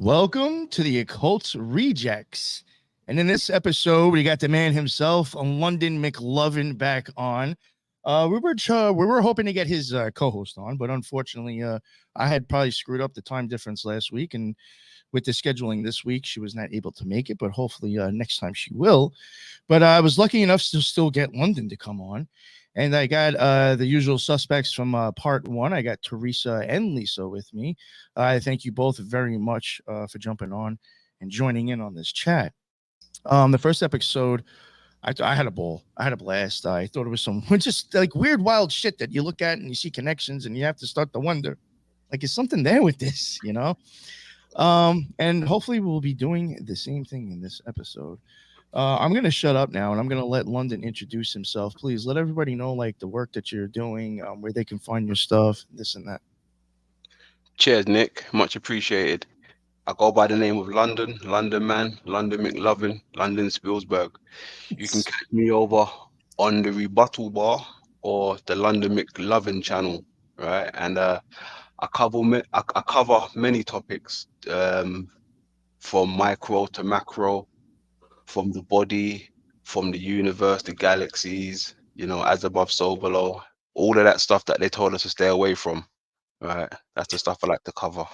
Welcome to the Occult Rejects. And in this episode, we got the man himself, London Mclovin, back on. We were hoping to get his co-host on, but unfortunately, I had probably screwed up the time difference last week, and with the scheduling this week, she was not able to make it, but hopefully next time she will. But I was lucky enough to still get London to come on. And I got the usual suspects from part one. I got Teresa and Lisa with me. I thank you both very much for jumping on and joining in on this chat. The first episode, I had a ball. I had a blast. I thought it was some just like weird, wild shit that you look at and you see connections and you have to start to wonder, like, is something there with this, you know? And hopefully we'll be doing the same thing in this episode. I'm going to shut up now, and I'm going to let London introduce himself. Please let everybody know, like, the work that you're doing, where they can find your stuff, this and that. Cheers, Nick. Much appreciated. I go by the name of London Man, London Mclovin, London Spilsberg. You can catch me over on the Rebuttal Bar or the London Mclovin channel, right? And I cover many topics, from micro to macro, from the body, from the universe, the galaxies, you know, as above, so below, all of that stuff that they told us to stay away from, right? That's the stuff I like to cover.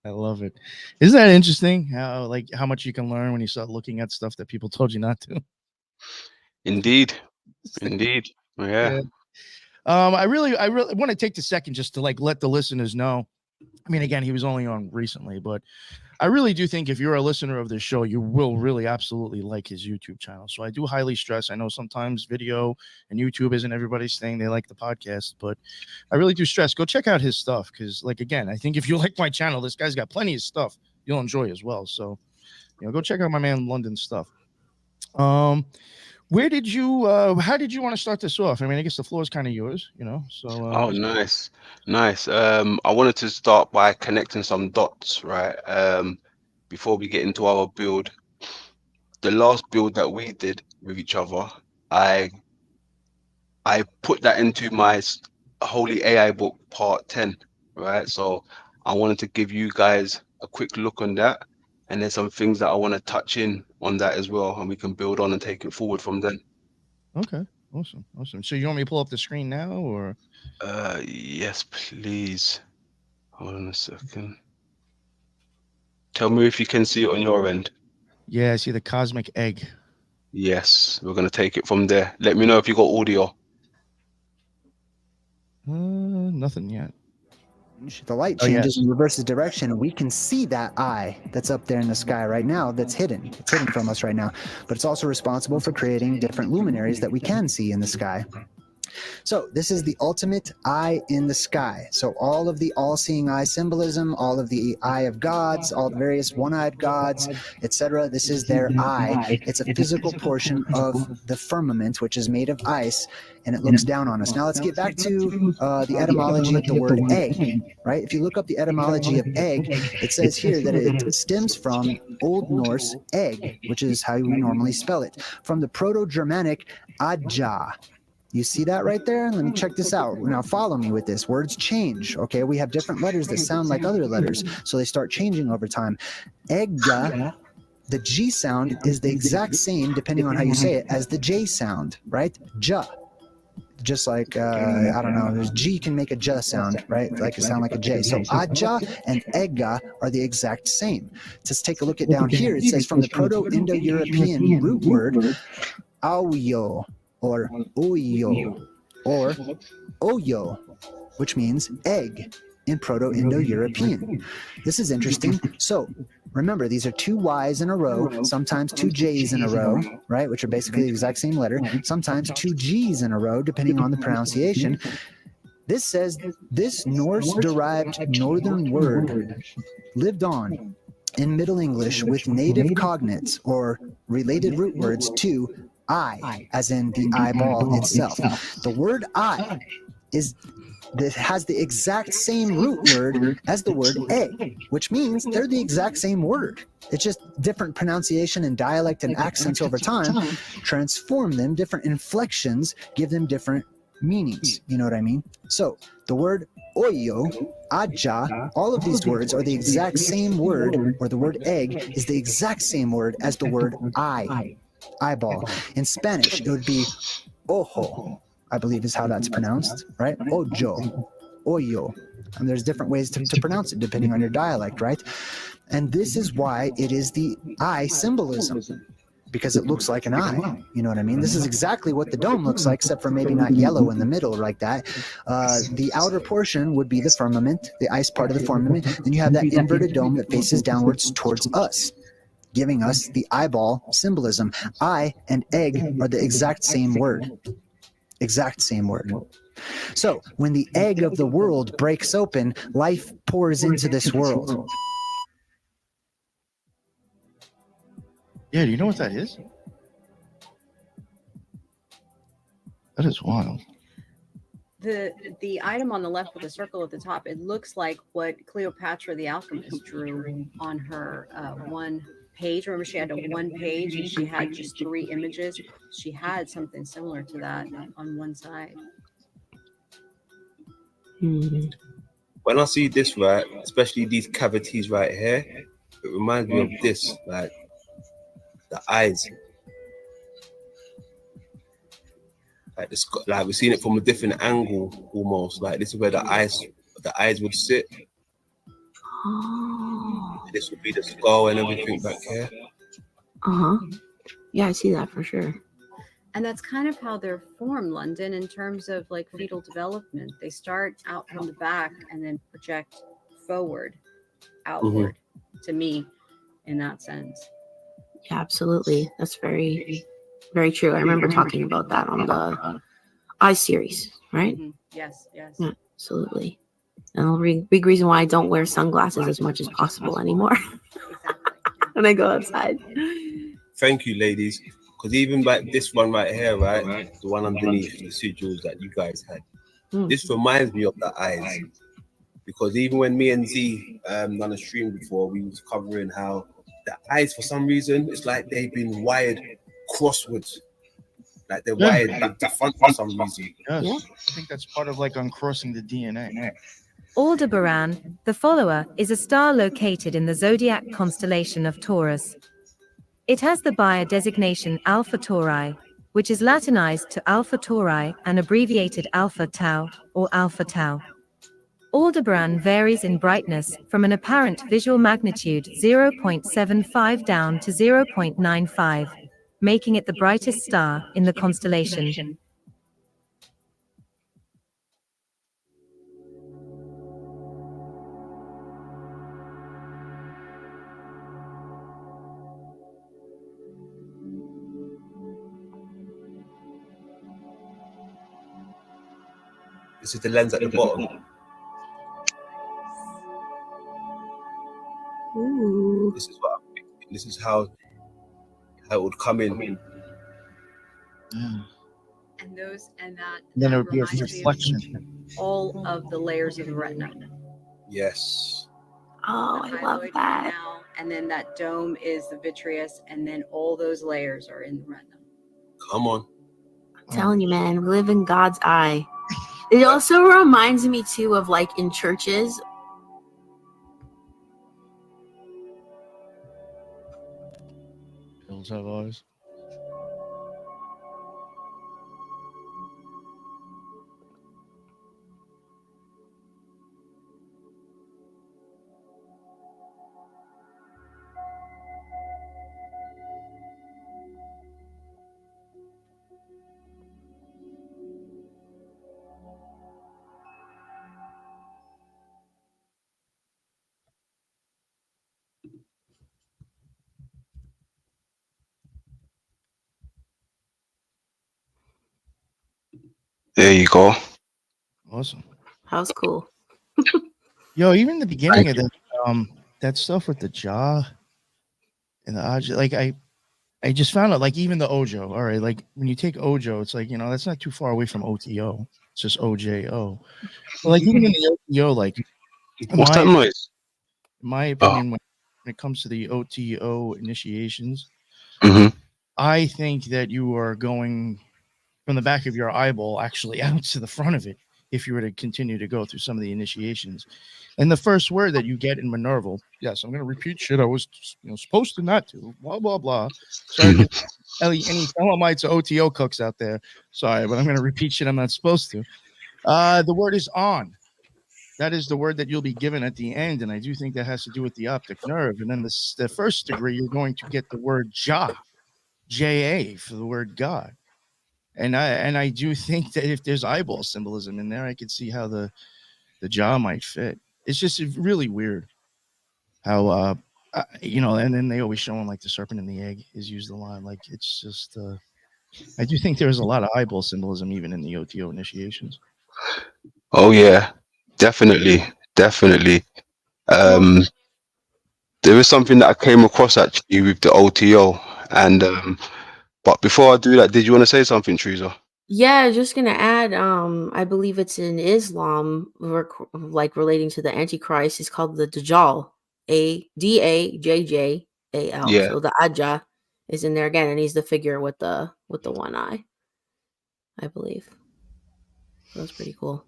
I love it. Isn't that interesting? How much you can learn when you start looking at stuff that people told you not to. Indeed. Yeah. I really want to take the second just to like let the listeners know. I mean, again, he was only on recently, but I really do think if you're a listener of this show, you will really absolutely like his YouTube channel. So I do highly stress. I know sometimes video and YouTube isn't everybody's thing. They like the podcast, but I really do stress. Go check out his stuff because, like, again, I think if you like my channel, this guy's got plenty of stuff you'll enjoy as well. So, you know, go check out my man London's stuff. How did you want to start this off? I mean, I guess the floor is kind of yours, you know. So oh, nice. I wanted to start by connecting some dots, right? Before we get into our build. The last build that we did with each other, I put that into my Holy AI book part 10, right? So I wanted to give you guys a quick look on that, and there's some things that I want to touch in on that as well, and we can build on and take it forward from then. Okay, awesome. So you want me to pull up the screen now, or? Yes, please. Hold on a second. Tell me if you can see it on your end. Yeah, I see the cosmic egg. Yes, we're gonna take it from there. Let me know if you got audio. Nothing yet. The light changes and reverses direction. We can see that eye that's up there in the sky right now that's hidden. It's hidden from us right now. But it's also responsible for creating different luminaries that we can see in the sky. So this is the ultimate eye in the sky. So all of the all-seeing eye symbolism, all of the eye of gods, all the various one-eyed gods, etc. This is their eye. It's a physical portion of the firmament, which is made of ice, and it looks down on us. Now let's get back to the etymology of the word egg, right? If you look up the etymology of egg, it says here that it stems from Old Norse egg, which is how we normally spell it, from the Proto-Germanic adja. You see that right there? Let me check this out. Now follow me with this. Words change, okay? We have different letters that sound like other letters, so they start changing over time. Egga, the G sound is the exact same, depending on how you say it, as the J sound, right? Ja. Just like, I don't know, G can make a J sound, right? Like it sound like a J. So Adja and Egga are the exact same. Let's take a look at down here. It says from the Proto-Indo-European root word, auyo, or oyo, or oyo, which means egg in Proto-Indo-European. This is interesting. So remember, these are two Y's in a row, sometimes two J's in a row, right, which are basically the exact same letter, sometimes two G's in a row, depending on the pronunciation. This says this Norse-derived northern word lived on in Middle English with native cognates or related root words to eye, as in the eyeball itself. The word eye has the exact same root word as the word egg, which means they're the exact same word. It's just different pronunciation and dialect and accents over time transform them, different inflections give them different meanings. You know what I mean? So the word oyo, aja, all of these words are the exact same word, or the word egg is the exact same word as the word eye, eyeball. In Spanish, it would be ojo, I believe is how that's pronounced, right? Ojo, oyo. And there's different ways to pronounce it depending on your dialect, right? And this is why it is the eye symbolism, because it looks like an eye. You know what I mean? This is exactly what the dome looks like, except for maybe not yellow in the middle like that. The outer portion would be the firmament, the ice part of the firmament. Then you have that inverted dome that faces downwards towards us, giving us the eyeball symbolism. Eye and egg are the exact same word. Exact same word. So when the egg of the world breaks open, life pours into this world. Yeah, do you know what that is? That is wild. The item on the left with the circle at the top, it looks like what Cleopatra the alchemist drew on her one page. Remember, she had a one page and she had just 3 images. She had something similar to that on one side. When I see this, right, especially these cavities right here, it reminds me of this, like the eyes. Like this, like we've seen it from a different angle almost. Like this is where the eyes would sit. Oh. This would be the skull and everything back here. Yeah, I see that for sure. And that's kind of how they're formed, London, in terms of like fetal development. They start out from the back and then project forward, outward, to me, in that sense. Yeah, absolutely. That's very, very true. I remember talking about that on the I series, right? Yes, yes. Yeah, absolutely. And big reason why I don't wear sunglasses as much as possible anymore when I go outside. Thank you, ladies. Because even like this one right here, right, the one underneath the sigils that you guys had, this reminds me of the eyes. Because even when me and Z done a stream before, we was covering how the eyes, for some reason, it's like they've been wired crosswards. Like they're wired at the front for some reason. Yes. Yeah. I think that's part of like uncrossing the DNA. Aldebaran, the follower, is a star located in the zodiac constellation of Taurus. It has the Bayer designation Alpha Tauri, which is Latinized to Alpha Tauri and abbreviated Alpha Tau or Alpha Tau. Aldebaran varies in brightness from an apparent visual magnitude 0.75 down to 0.95, making it the brightest star in the constellation. This is the lens at the bottom. Ooh. This is how it would come in. And that then it would be a reminds me of reflection. all of the layers of the retina. Yes. Oh, I love hyaloid that. canal, and then that dome is the vitreous, and then all those layers are in the retina. Come on. I'm telling you, man, we live in God's eye. It also reminds me too of like in churches. Hills have eyes. There you go. Awesome. That was cool. Yo, even the beginning of that stuff with the jaw and the object, like I just found out, like even the Ojo. All right, like when you take Ojo, it's like, that's not too far away from OTO. It's just OJO. But like even in the OTO, like What's that noise? in my opinion, when it comes to the OTO initiations, I think that you are going from the back of your eyeball actually out to the front of it. if you were to continue to go through some of the initiations. And the first word that you get in Minerval, yes, I'm going to repeat shit I was supposed to not to, blah, blah, blah. Sorry for any Elamites or OTO cooks out there. Sorry, but I'm going to repeat shit I'm not supposed to. The word is on. That is the word that you'll be given at the end. And I do think that has to do with the optic nerve. And then the first degree, you're going to get the word Jah, J-A, for the word God. And I do think that if there's eyeball symbolism in there, I could see how the Jah might fit. It's just really weird how, and then they always show him like the serpent and the egg is used a lot. Like, it's just, I do think there's a lot of eyeball symbolism even in the OTO initiations. Oh yeah, definitely. There is something that I came across actually with the OTO, and but before I do that, did you want to say something, Teresa? Yeah, just gonna add. I believe it's in Islam, like relating to the Antichrist. It's called the Dajjal, Dajjal. Yeah. So the Ajah is in there again, and he's the figure with the one eye, I believe. So that's pretty cool.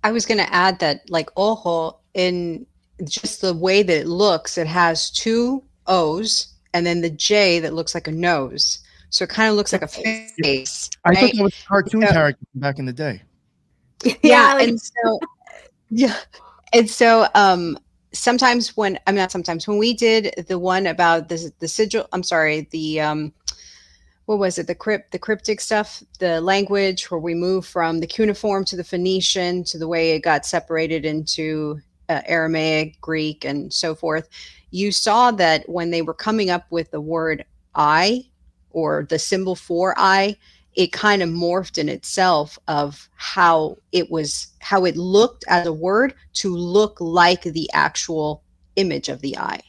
I was going to add that, like Ojo, in just the way that it looks, it has two O's and then the J that looks like a nose. So it kind of looks like a face. I right? thought that was a cartoon character from back in the day. Yeah, and so sometimes when when we did the one about the sigil, I'm sorry, the what was it, the cryptic stuff, the language where we move from the cuneiform to the Phoenician to the way it got separated into Aramaic, Greek, and so forth. You saw that when they were coming up with the word I, or the symbol for I, it kind of morphed in itself of how it looked as a word to look like the actual image of the eye.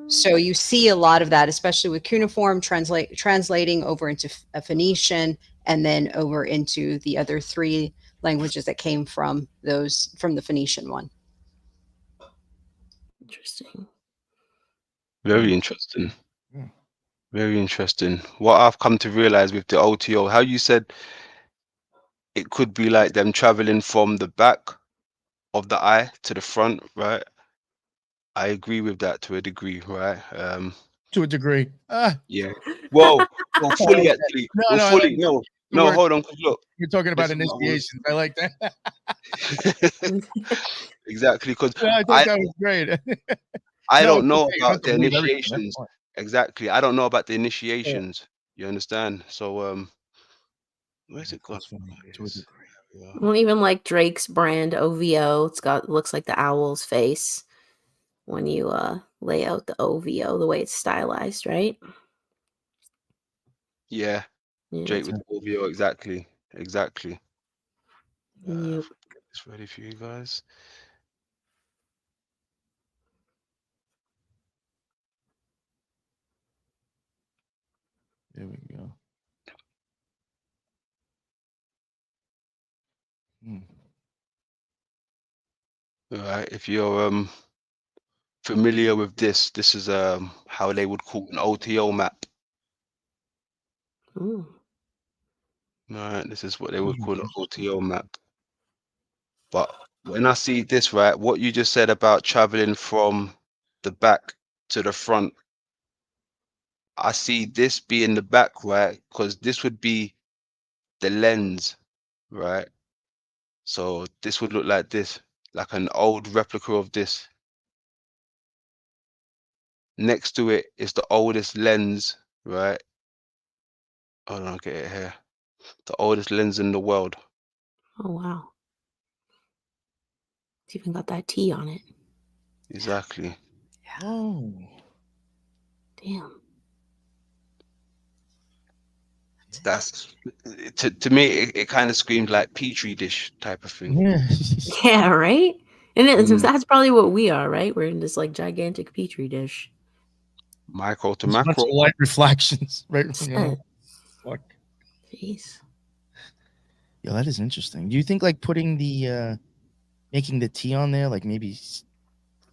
So you see a lot of that, especially with cuneiform translating over into a Phoenician and then over into the other three languages that came from the Phoenician one. Interesting. Very interesting. Very interesting. What I've come to realize with the OTO, how you said it could be like them traveling from the back of the eye to the front, right? I agree with that to a degree, right? To a degree. Yeah. Well, fully actually. No, hold on. Look, you're talking about initiations. I like that. Exactly, because I thought that was great. I don't know about the initiations. Exactly. I don't know about the initiations. You understand? So where's it gone? Well, even like Drake's brand OVO, looks like the owl's face when you lay out the OVO, the way it's stylized, right? Yeah. Drake with the OVO, exactly. Yep. Get this ready for you guys. There we go. All right. If you're familiar with this is how they would call an OTO map. Ooh. All right, this is what they would call an OTO map. But when I see this, right, what you just said about traveling from the back to the front, I see this being the back, right? Because this would be the lens, right? So this would look like this, like an old replica of this. Next to it is the oldest lens, right? Hold on, I'll get it here. The oldest lens in the world. Oh, wow. It's even got that T on it. Exactly. Oh. Damn. That's to me it kind of screams like petri dish type of thing. Yeah, right? And that's probably what we are, right? We're in this like gigantic petri dish. Micro to There's macro. light reflections, right? Fuck. Jeez. Yeah, that is interesting. Do you think like putting the making the T on there, like maybe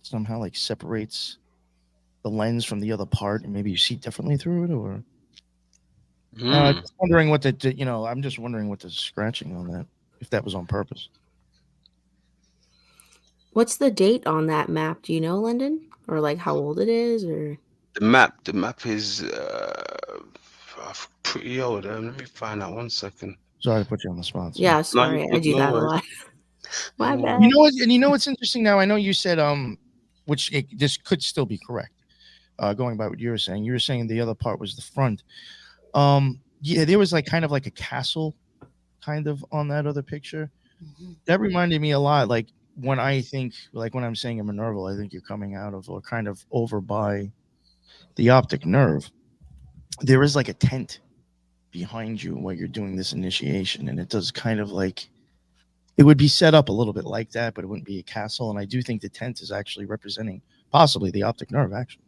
somehow like separates the lens from the other part, and maybe you see differently through it, or Just wondering what I'm just wondering what the scratching on that, if that was on purpose. What's the date on that map? Do you know, London? Or like how old it is? Or The map is pretty old. Let me find out 1 second. Sorry to put you on the spot. Yeah, sorry. I do that a lot. My bad. You know what? And you know what's interesting now? I know you said this could still be correct. Going by what you were saying the other part was the front. Yeah, there was like kind of like a castle kind of on that other picture. That reminded me a lot, like when I think, like when I'm saying a Minerva, I think you're coming out of or kind of over by the optic nerve. There is like a tent behind you while you're doing this initiation, and it does kind of like, it would be set up a little bit like that, but it wouldn't be a castle. And I do think the tent is actually representing possibly the optic nerve, actually.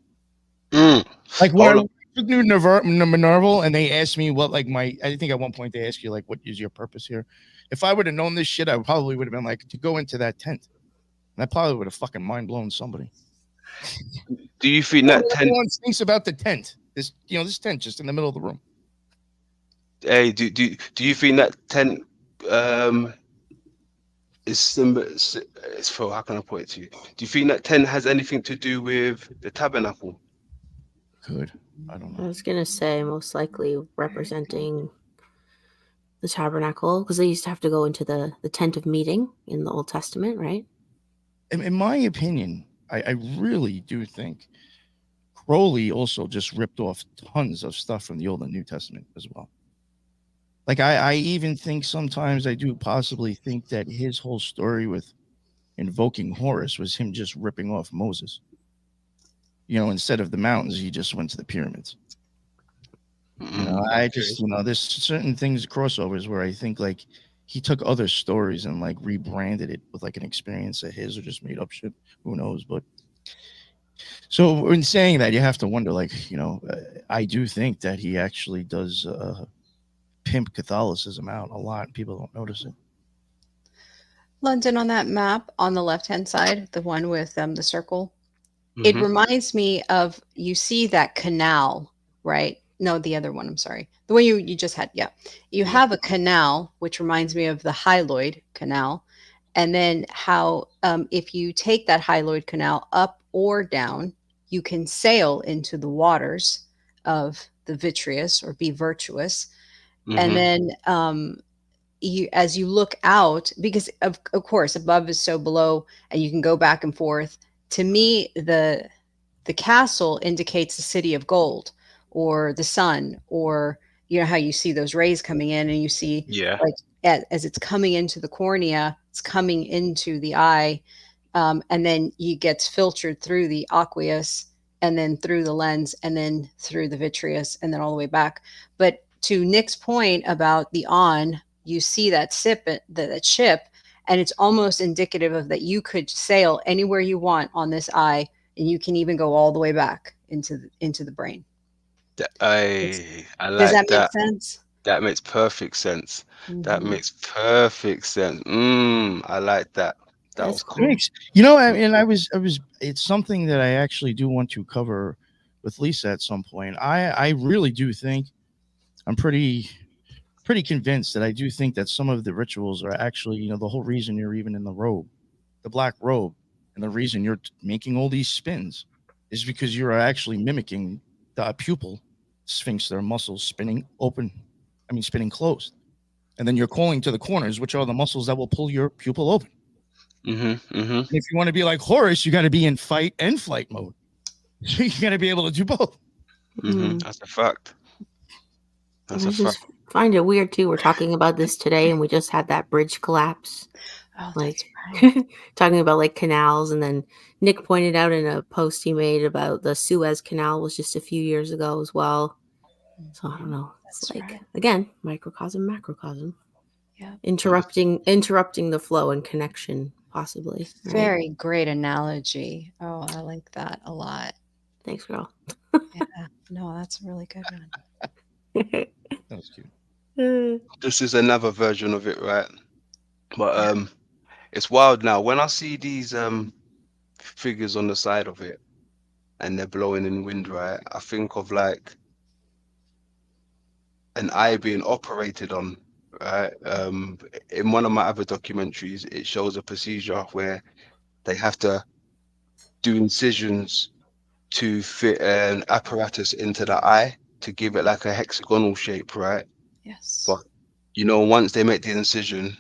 Like when I took Minerva and they asked me what, like, I think at one point they asked you, like, what is your purpose here? If I would have known this shit, I probably would have been like, to go into that tent. And I probably would have fucking mind blown somebody. Do you think that tent? Everyone thinks about the tent. This tent just in the middle of the room. Hey, do you think that tent it's for, how can I put it to you? Do you think that tent has anything to do with the tabernacle? Good. I don't know. I was gonna say most likely representing the tabernacle, because they used to have to go into the tent of meeting in the Old Testament, right? In my opinion, I really do think Crowley also just ripped off tons of stuff from the Old and New Testament as well. Like I even think sometimes I do possibly think that his whole story with invoking Horus was him just ripping off Moses. Instead of the mountains, he just went to the pyramids. I just, there's certain things, crossovers, where I think like he took other stories and like rebranded it with like an experience of his, or just made up shit. Who knows? But so in saying that, you have to wonder, like, I do think that he actually does pimp Catholicism out a lot. People don't notice it. London, on that map on the left-hand side, the one with the circle, it reminds me of, you see that canal, right? No, the other one, I'm sorry. The one you just had, yeah. You have a canal, which reminds me of the hyaloid canal. And then how if you take that hyaloid canal up or down, you can sail into the waters of the vitreous or be virtuous. And then as you look out, because of course above is so below, and you can go back and forth. To me, the castle indicates the city of gold, or the sun, or how you see those rays coming in, and you see like as it's coming into the cornea, it's coming into the eye, and then it gets filtered through the aqueous, and then through the lens, and then through the vitreous, and then all the way back. But to Nick's point about the you see that ship, and it's almost indicative of that you could sail anywhere you want on this eye, and you can even go all the way back into the brain. I like Does that make sense? That makes perfect sense. That makes perfect sense. I like that. That was cool. It's something that I actually do want to cover with Lisa at some point. I really do think, I'm pretty convinced that I do think that some of the rituals are actually, the whole reason you're even in the robe, the black robe, and the reason you're making all these spins is because you're actually mimicking the pupil sphinx, their muscles spinning closed. And then you're calling to the corners, which are the muscles that will pull your pupil open. And if you want to be like Horus, you got to be in fight and flight mode. So you got to be able to do both. That's a fact. I just find it weird too. We're talking about this today, and we just had that bridge collapse. Oh, like that's right. talking about like canals, and then Nick pointed out in a post he made about the Suez Canal was just a few years ago as well. So I don't know. It's That's like right. again, microcosm, macrocosm. Yeah. Interrupting the flow and connection, possibly. Right? Very great analogy. Oh, I like that a lot. Thanks, girl. Yeah. No, that's a really good one. That was cute. This is another version of it, right? But it's wild now. When I see these figures on the side of it and they're blowing in wind, right? I think of like an eye being operated on, right? In one of my other documentaries, it shows a procedure where they have to do incisions to fit an apparatus into the eye to give it like a hexagonal shape, right? Yes. But you know, once they make the incision,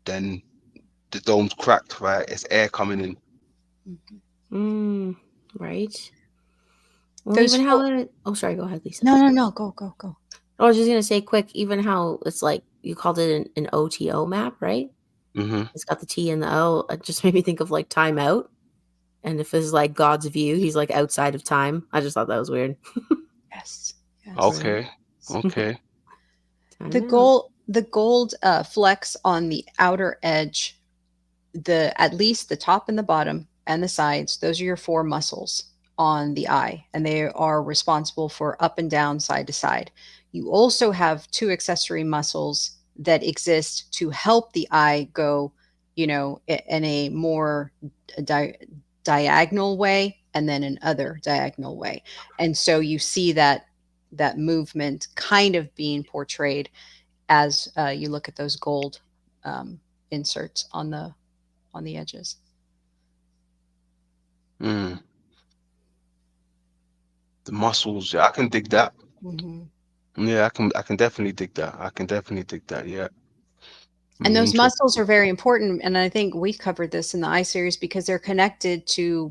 then the dome's cracked, right? It's air coming in. Right. Well, Those even how it, oh, sorry, go ahead, Lisa. No, go. I was just gonna say quick, even how it's like you called it an OTO map, right? It's got the T and the O. It just made me think of like time out. And if it's like God's view, he's like outside of time. I just thought that was weird. Yes. Okay. Okay. The gold flecks on the outer edge, at least the top and the bottom and the sides, those are your 4 muscles on the eye, and they are responsible for up and down, side to side. You also have 2 accessory muscles that exist to help the eye go, in a more diagonal way, and then another diagonal way. And so you see that movement kind of being portrayed as you look at those gold inserts on the edges. The muscles, yeah, I can dig that. Yeah, I can definitely dig that. Yeah. And those muscles are very important, and I think we covered this in the eye series because they're connected to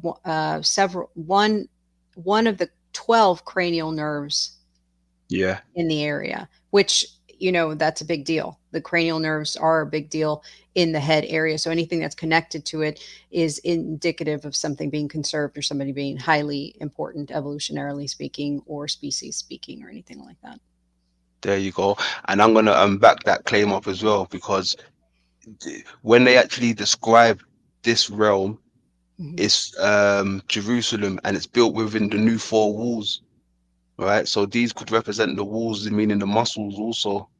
one of the 12 cranial nerves. Yeah. In the area, which that's a big deal. The cranial nerves are a big deal in the head area. So anything that's connected to it is indicative of something being conserved or somebody being highly important, evolutionarily speaking, or species speaking, or anything like that. There you go. And I'm gonna back that claim up as well, because when they actually describe this realm, it's Jerusalem, and it's built within the new 4 walls, right? So these could represent the walls, meaning the muscles also.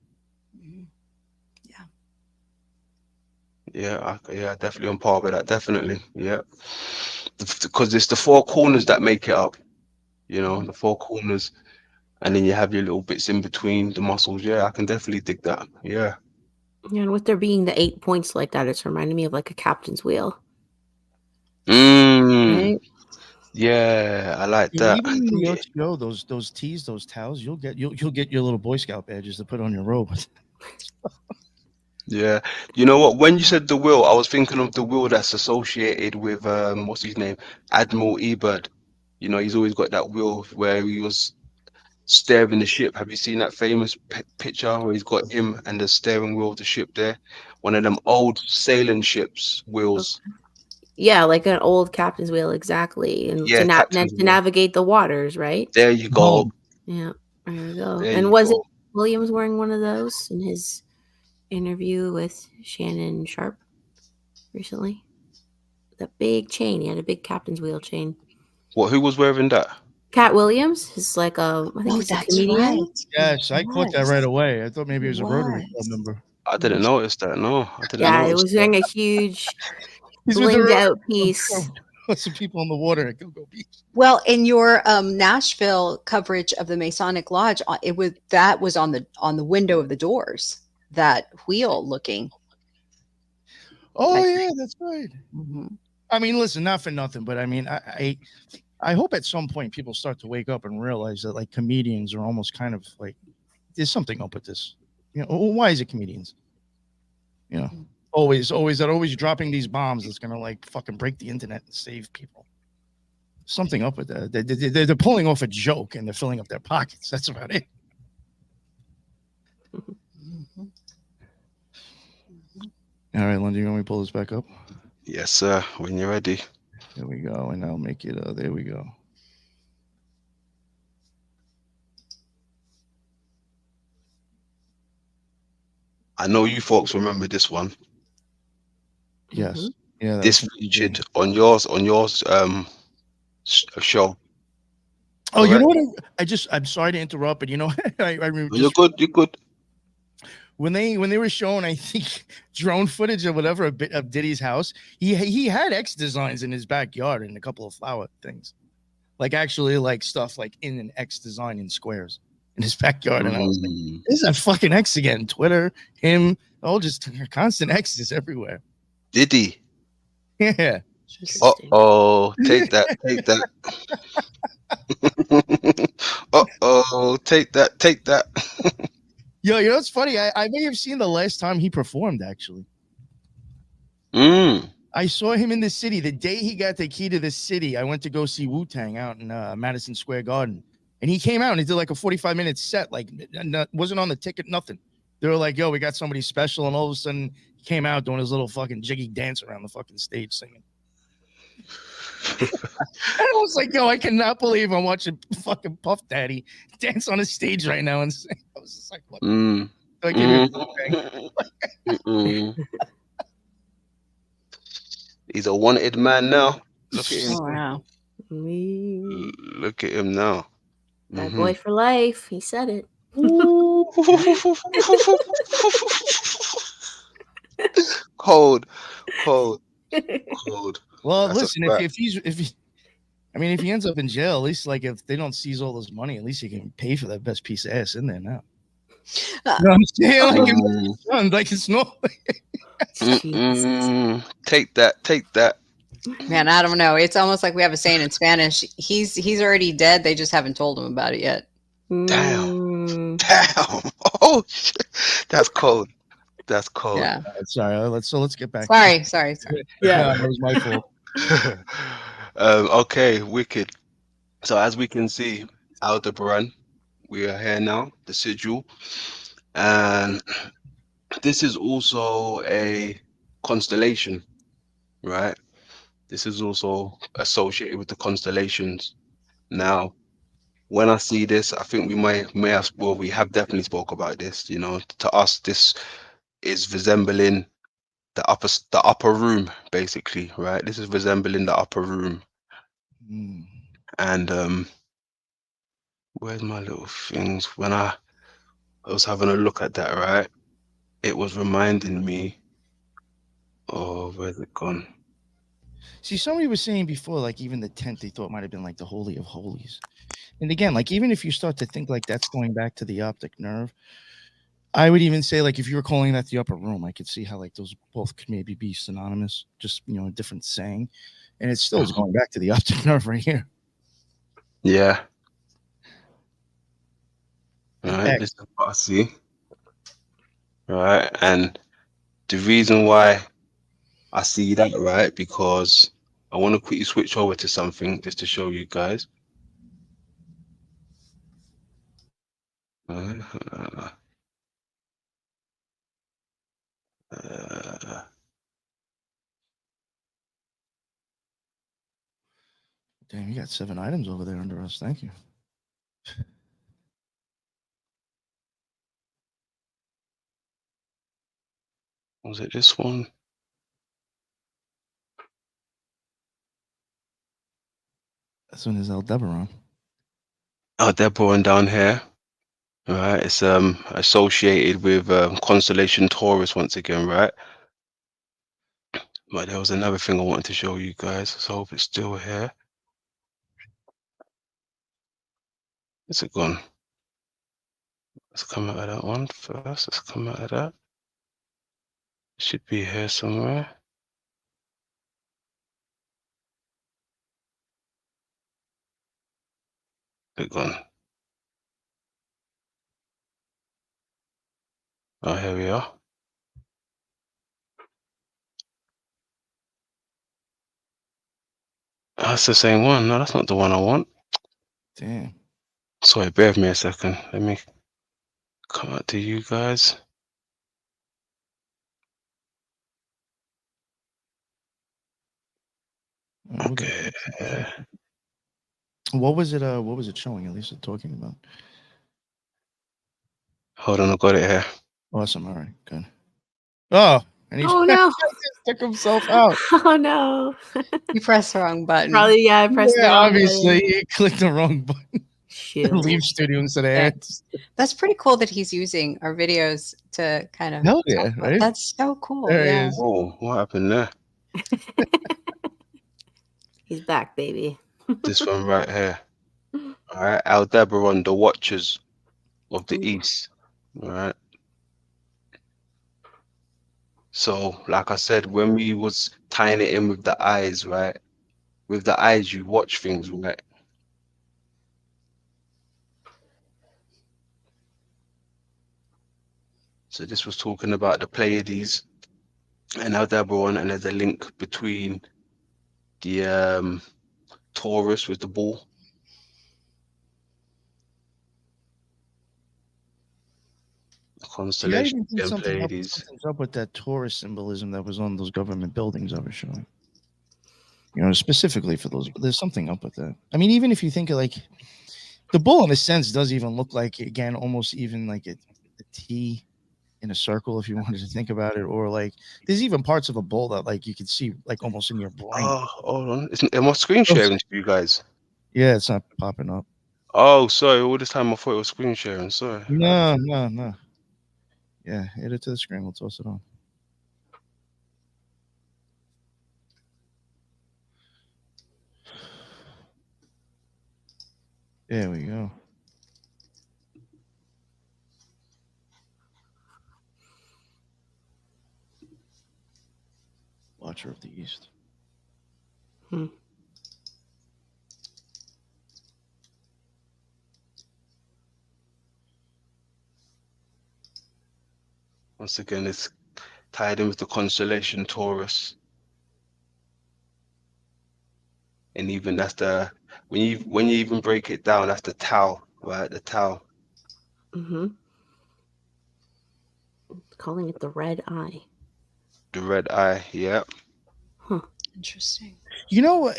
Yeah, definitely on par with that. Definitely, yeah. Because it's the 4 corners that make it up, the 4 corners, and then you have your little bits in between the muscles. Yeah, I can definitely dig that. Yeah. Yeah, and with there being the 8 points like that, it's reminding me of like a captain's wheel. Right? Yeah, I like that. Even in the OTO, those tees, those towels, you'll get your little Boy Scout badges to put on your robe. Yeah, you know what? When you said the wheel, I was thinking of the wheel that's associated with what's his name, Admiral Ebert. He's always got that wheel where he was steering the ship. Have you seen that famous picture where he's got him and the steering wheel of the ship there? One of them old sailing ships wheels. Yeah, like an old captain's wheel, exactly. And to navigate the waters, right? There you go. Yeah, there you go. And it Williams wearing one of those in his interview with Shannon Sharp recently? That big chain. He had a big captain's wheel chain. What? Who was wearing that? Cat Williams is like I think he's a comedian. Right. Yes, I caught that right away. I thought maybe it was a Rotary Club member. I didn't notice that. No, I didn't. Yeah, it was wearing a huge blinged out piece. Some people on the water at Go Beach. Well, in your Nashville coverage of the Masonic Lodge, that was on the window of the doors. That wheel looking. Oh yeah, that's right. I mean, listen, not for nothing, but I mean, I hope at some point people start to wake up and realize that like comedians are almost kind of like there's something up with this. Why is it comedians? Always dropping these bombs that's gonna like fucking break the internet and save people. Something up with that. They're pulling off a joke and they're filling up their pockets. That's about it. All right, London, you want me to pull this back up? Yes, sir. When you're ready. There we go, and I'll make it. There we go. I know you folks remember this one. Yes. Yeah. This featured on yours show. Oh, correct. You know what? I'm sorry to interrupt, but I remember. You're good. You're good. When they were showing, I think, drone footage or whatever of Diddy's house, he had X designs in his backyard and a couple of flower things, like actually like stuff like in an X design in squares. in his backyard. And I was like, this is that fucking X again. Twitter, him, all just constant X's everywhere. Did he? Yeah. Uh-oh. Take that. Take that. Uh-oh. Take that. Take that. Yo, you know what's funny? I may have seen the last time he performed, actually. I saw him in the city. The day he got the key to the city, I went to go see Wu-Tang out in Madison Square Garden. And he came out and he did like a 45-minute set. Like, wasn't on the ticket, nothing. They were like, yo, we got somebody special. And all of a sudden, he came out doing his little fucking jiggy dance around the fucking stage singing. And I was like, yo, I cannot believe I'm watching fucking Puff Daddy dance on a stage right now and sing. I was just like, what? He's a wanted man now. Look at him. Oh, wow. Look at him now. Bad boy for life. He said it. Cold. Well, That's listen, if he ends up in jail, at least like if they don't seize all this money, at least he can pay for that best piece of ass in there now. You know what I'm saying? Like it's no. Take that. Man, I don't know. It's almost like we have a saying in Spanish. He's already dead. They just haven't told him about it yet. Damn. Oh shit. That's cold. Yeah. Sorry. Let's get back. Sorry. Yeah, that was my fault. Okay, wicked. So as we can see, Aldebaran, we are here now, the sigil, and this is also a constellation, right? This is also associated with the constellations. Now, when I see this, I think we we have definitely spoke about this. You know, to us, this is resembling the upper room, basically, right? This is resembling the upper room. And where's my little things? When I was having a look at that, right, it was reminding me of, where's it gone? See, somebody was saying before, like even the tent they thought might have been like the Holy of Holies. And again, like even if you start to think like that's going back to the optic nerve, I would even say like if you were calling that the upper room, I could see how like those both could maybe be synonymous, just a different saying. And it still is going back to the optic nerve right here. Yeah. Right, this is what I see. Right, and the reason why I see that, right, because I want to quickly switch over to something just to show you guys. Damn, you got 7 items over there under us. Thank you. Was it this one? This one is Aldebaran. Aldebaran down here. Right, it's associated with constellation Taurus once again, right? But there was another thing I wanted to show you guys. So I hope it's still here. Is it gone? Let's come out of that one first. Let's come out of that. It should be here somewhere. It's gone. Oh, here we are. Oh, that's the same one. No, that's not the one I want. Damn. Sorry, bear with me a second. Let me come out to you guys. Okay. What was it showing? At least it's talking about. Hold on, I got it here. Awesome. All right, good. Oh, and he no. just took himself out. Oh no. You pressed the wrong button. Probably, yeah, I pressed the wrong obviously button. he clicked the wrong button. Shoot. Leave studio instead of ads. That's pretty cool that he's using our videos to kind of Hell yeah, right? That's so cool. There he Yeah. is. Oh, what happened there? He's back, baby. This one right here. All right, Aldebaran, the Watchers. of the east, right? So, like I said, when we was tying it in with the eyes, right? With the eyes, you watch things, right? So this was talking about the Pleiades and Aldebaran, and there's a link between the Taurus with the bull. The See, I constellation even think and Pleiades. something's up with that Taurus symbolism that was on those government buildings I was showing. You know, specifically for those. There's something up with that. I mean, even if you think of like the bull, in a sense, does even look like, again, almost even like a T in a circle, if you wanted to think about it, or like there's even parts of a bull that like you could see like almost in your brain. Oh, hold on. Am I screen sharing for you guys? Yeah, it's not popping up. Oh, sorry. All this time I thought it was screen sharing. Sorry. No. Yeah, hit it to the screen. We'll toss it on. There we go. Watcher of the East. Once again, it's tied in with the constellation Taurus. And even that's the when you even break it down, that's the Tau, right? The Tau. Calling it the red eye. The red eye, yeah. Huh. Interesting. You know,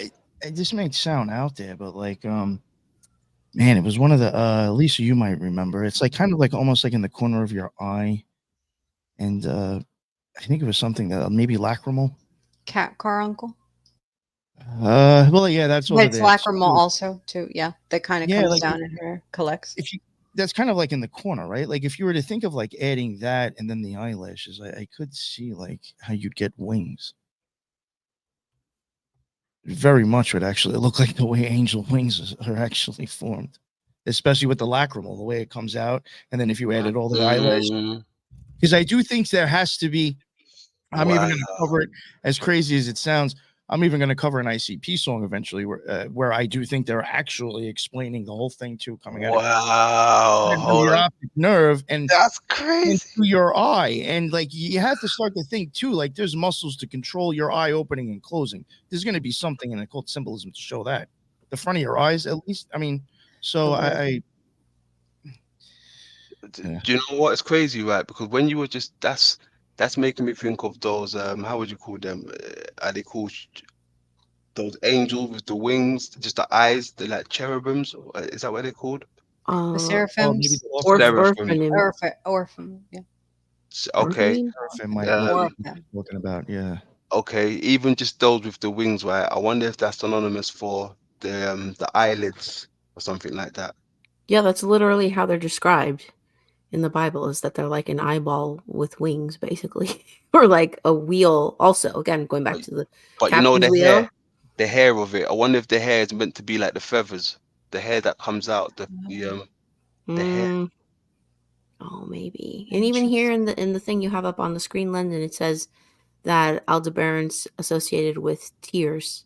this may sound out there, but like, man, it was one of the Lisa, you might remember. It's like kind of like almost like in the corner of your eye, and I think it was something that maybe lacrimal. Cat carbuncle. Well, yeah, that's over But it's there. lacrimal also too. Yeah, that kind of comes like down in her, collects. If you, that's kind of like in the corner, right? Like if you were to think of like adding that and then the eyelashes, I could see like how you'd get wings. Very much would actually look like the way angel wings are actually formed, especially with the lacrimal, the way it comes out, and then if you added all the eyelashes, because I do think there has to be. I'm even going to cover it, as crazy as it sounds. I'm even going to cover an ICP song eventually, where I do think they're actually explaining the whole thing too, coming out of your optic nerve, and that's crazy, into your eye, and like you have to start to think too, like there's muscles to control your eye opening and closing. There's going to be something in occult symbolism to show that the front of your eyes, at least. I mean, so Do you know what? It's crazy, right? Because when you were just that's making me think of those how would you call them? Are they called those angels with the wings, just the eyes? They're like cherubims. Is that what they're called? The seraphims. Orphan, yeah. Okay. Talking about, yeah. Okay, even just those with the wings, right? I wonder if that's synonymous for the eyelids or something like that. Yeah, that's literally how they're described in the Bible, is that they're like an eyeball with wings, basically, or like a wheel. Also, again, going back to the but you know the hair of it. I wonder if the hair is meant to be like the feathers, the hair that comes out, the hair. Oh, maybe. And even here in the thing you have up on the screen, London, it says that Aldebaran's associated with tears.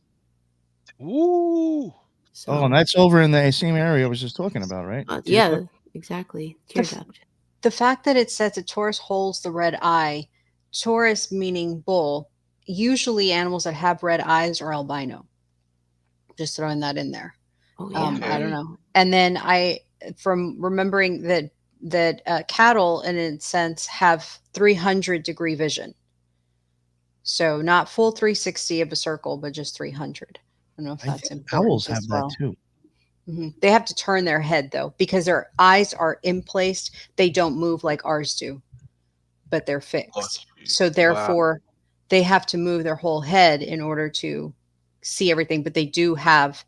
Ooh. So, and that's over in the same area I was just talking about, right? Yeah, exactly. Tear duct. The fact that it says that Taurus holds the red eye, Taurus meaning bull, usually animals that have red eyes are albino. Just throwing that in there. Oh, yeah. I don't know. And then from remembering that cattle, in a sense, have 300-degree vision. So not full 360 of a circle, but just 300. I don't know if that's important. Owls have that too. Mm-hmm. They have to turn their head though, because their eyes are in place. They don't move like ours do, but they're fixed. So therefore, they have to move their whole head in order to see everything. But they do have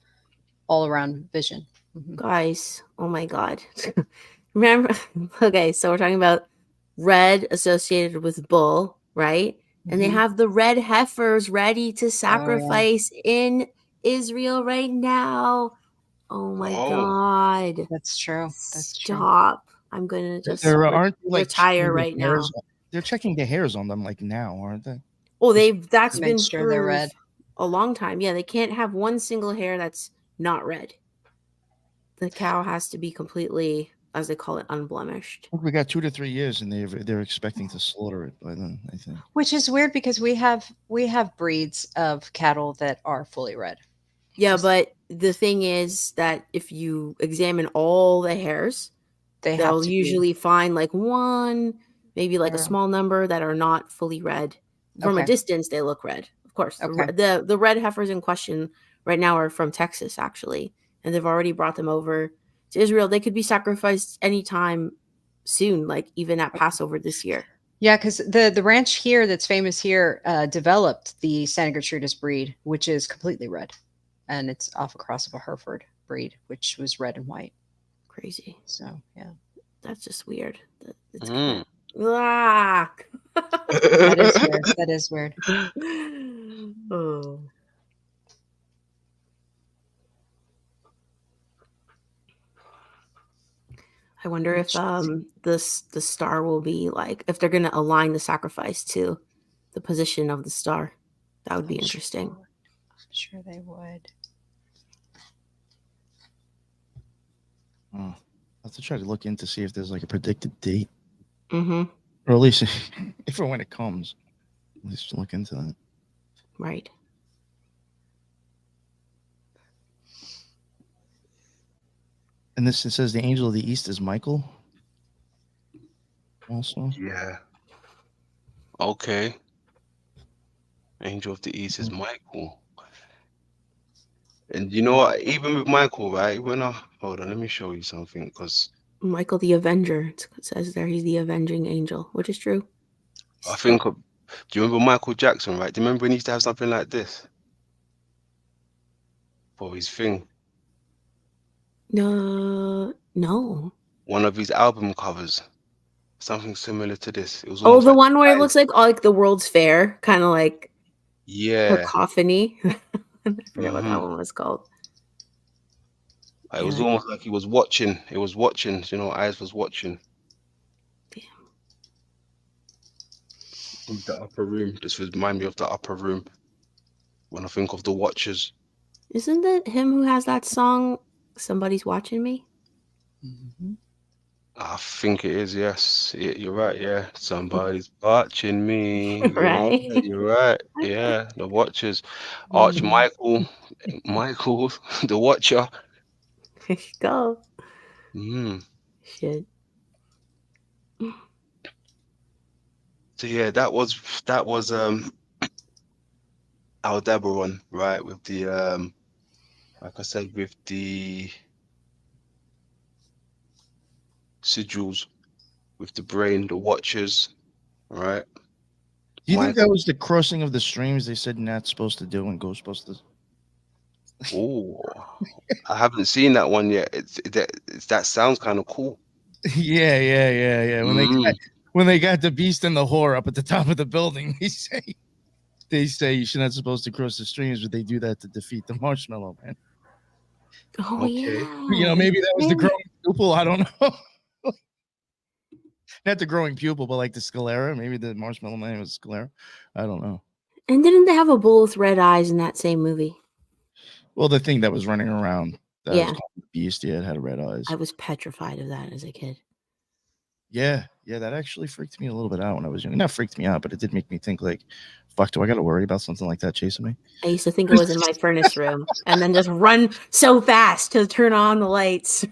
all around vision. Mm-hmm. Guys, oh my God. Remember? Okay, so we're talking about red associated with bull, right? And they have the red heifers ready to sacrifice in Israel right now. Oh my God. That's true. Stop. I'm gonna just There aren't like retire checking the right now. hairs. They're checking the hairs on them like now, aren't they? Oh, that's Make been sure they're red. a long time. Yeah, they can't have one single hair that's not red. The cow has to be completely, as they call it, unblemished. We got 2 to 3 years, and they're expecting to slaughter it by then, I think. Which is weird because we have breeds of cattle that are fully red. Yeah, but the thing is that if you examine all the hairs, they'll usually find like one, maybe like a small number that are not fully red. From a distance, they look red. Of course, the red heifers in question right now are from Texas, actually, and they've already brought them over to Israel. They could be sacrificed anytime soon, like even at Passover this year. Yeah, because the ranch here that's famous here developed the Santa Gertrudis breed, which is completely red. And it's off a cross of a Hereford breed, which was red and white. Crazy. So, yeah. That's just weird. It's That is weird. That is weird. Oh. I wonder if the star will be like, if they're going to align the sacrifice to the position of the star. That would be interesting. I'm sure they would. Oh, I'll have to try to look in to see if there's like a predicted date. Mm-hmm. Or at least if or when it comes. At least look into that. Right. And this, it says the angel of the east is Michael. Also. Yeah. Okay. Angel of the east is Michael. And you know what? Even with Michael, right? Hold on, let me show you something, because Michael the Avenger. It says there he's the avenging angel, which is true. I think. Do you remember Michael Jackson? Right? Do you remember when he used to have something like this for his thing? No. One of his album covers, something similar to this. It was The like one where it looks like the World's Fair, kind of like cacophony. I forget what that one was called. It was almost like he was watching. It was watching. Eyes was watching. Damn. The upper room. This would remind me of the upper room when I think of the Watchers. Isn't it him who has that song, Somebody's Watching Me? Mm-hmm. I think it is, yes. You're right, yeah. Somebody's watching me. Right? You're right. Yeah, the Watchers. Archangel, Michael, the Watcher. There you go. Shit. So yeah, that was Aldebaran, right? With the like I said, with the sigils, with the brain, the Watchers, right? Do you think that was the crossing of the streams they said Nat's supposed to do in Ghostbusters? Oh, I haven't seen that one yet. That sounds kind of cool. Yeah. When they got the beast and the whore up at the top of the building, they say you're not supposed to cross the streams, but they do that to defeat the Marshmallow Man. Oh yeah. Maybe that was the growing pupil. I don't know. Not the growing pupil, but like the sclera. Maybe the Marshmallow Man was sclera. I don't know. And didn't they have a bull with red eyes in that same movie? Well, the thing that was running around. That was called the beast. Yeah, it had red eyes. I was petrified of that as a kid. Yeah, that actually freaked me a little bit out when I was young. Not freaked me out, but it did make me think like, fuck, do I got to worry about something like that chasing me? I used to think it was in my furnace room and then just run so fast to turn on the lights.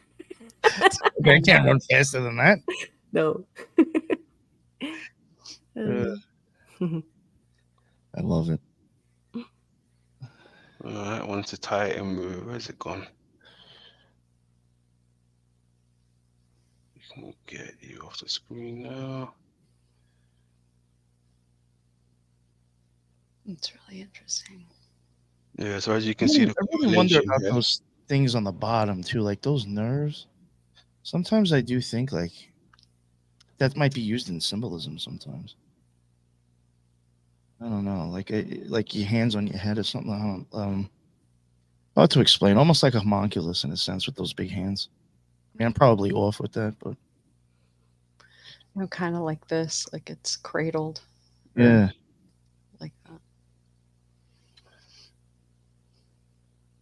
I can't run faster than that. No. I love it. All right, I wanted to tie it in. Where's it gone? We'll get you off the screen now. It's really interesting. Yeah, so as you can see, I really wonder about those things on the bottom too, like those nerves. Sometimes I do think like that might be used in symbolism. Sometimes I don't know, like your hands on your head or something. Hard to explain. Almost like a homunculus in a sense with those big hands. I mean, I'm probably off with that, but Kind of like this, like it's cradled. Yeah. Like that.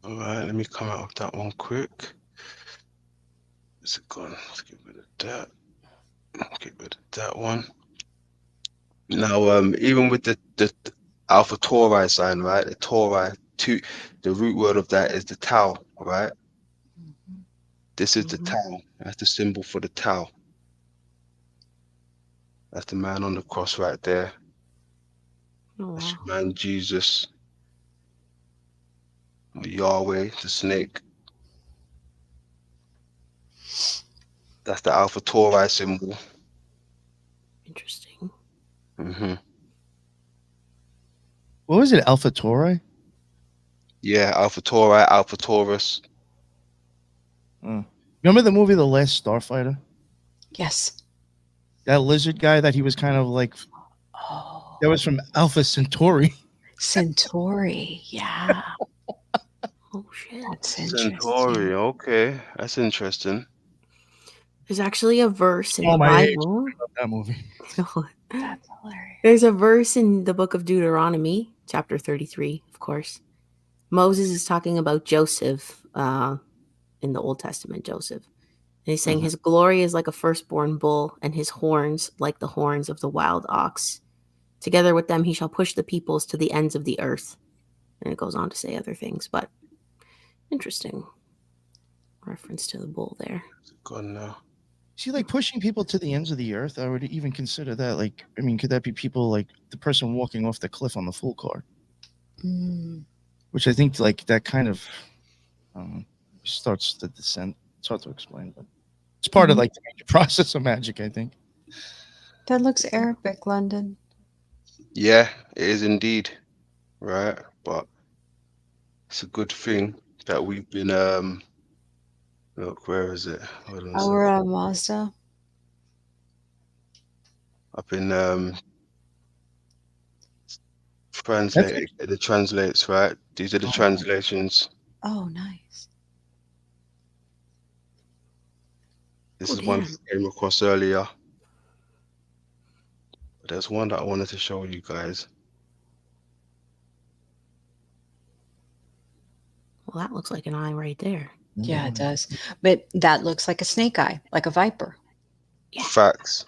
All right, let me come out of that one quick. Is it gone? Let's get rid of that. Get rid of that one. Now, even with the Alpha Tauri sign, right? The Tauri, the root word of that is the Tau, right? This is the Tau. That's the symbol for the Tau. That's the man on the cross right there. Oh, That's wow. your man Jesus. Yahweh, the snake. That's the Alpha Tauri symbol. Interesting. Mm-hmm. What was it? Alpha Tauri? Yeah, Alpha Tauri, Alpha Taurus. Remember the movie The Last Starfighter? Yes. That lizard guy that he was kind of like. Oh. That was from Alpha Centauri. Centauri. Yeah. Oh, shit. That's Centauri. interesting. Okay, that's interesting. There's actually a verse in Oh the my age. Bible. I love that movie. That's hilarious. There's a verse in the book of Deuteronomy, chapter 33, of course. Moses is talking about Joseph in the Old Testament, Joseph. And he's saying his glory is like a firstborn bull, and his horns like the horns of the wild ox. Together with them, he shall push the peoples to the ends of the earth. And it goes on to say other things, but interesting reference to the bull there. Gone now. See, like pushing people to the ends of the earth, I would even consider that. Like, I mean, could that be people like the person walking off the cliff on the full car? Which I think, like, that kind of starts the descent. It's hard to explain, but it's part of like the major process of magic, I think. That looks Arabic, London. Yeah, it is indeed. Right, but it's a good thing that we've been look, where is it? Hold on a second. Our Mazda. I've been translating the translates, right? These are the translations. Oh, nice. This is one I came across earlier. But there's one that I wanted to show you guys. Well, that looks like an eye right there. Yeah, it does. But that looks like a snake eye, like a viper. Yeah. Facts.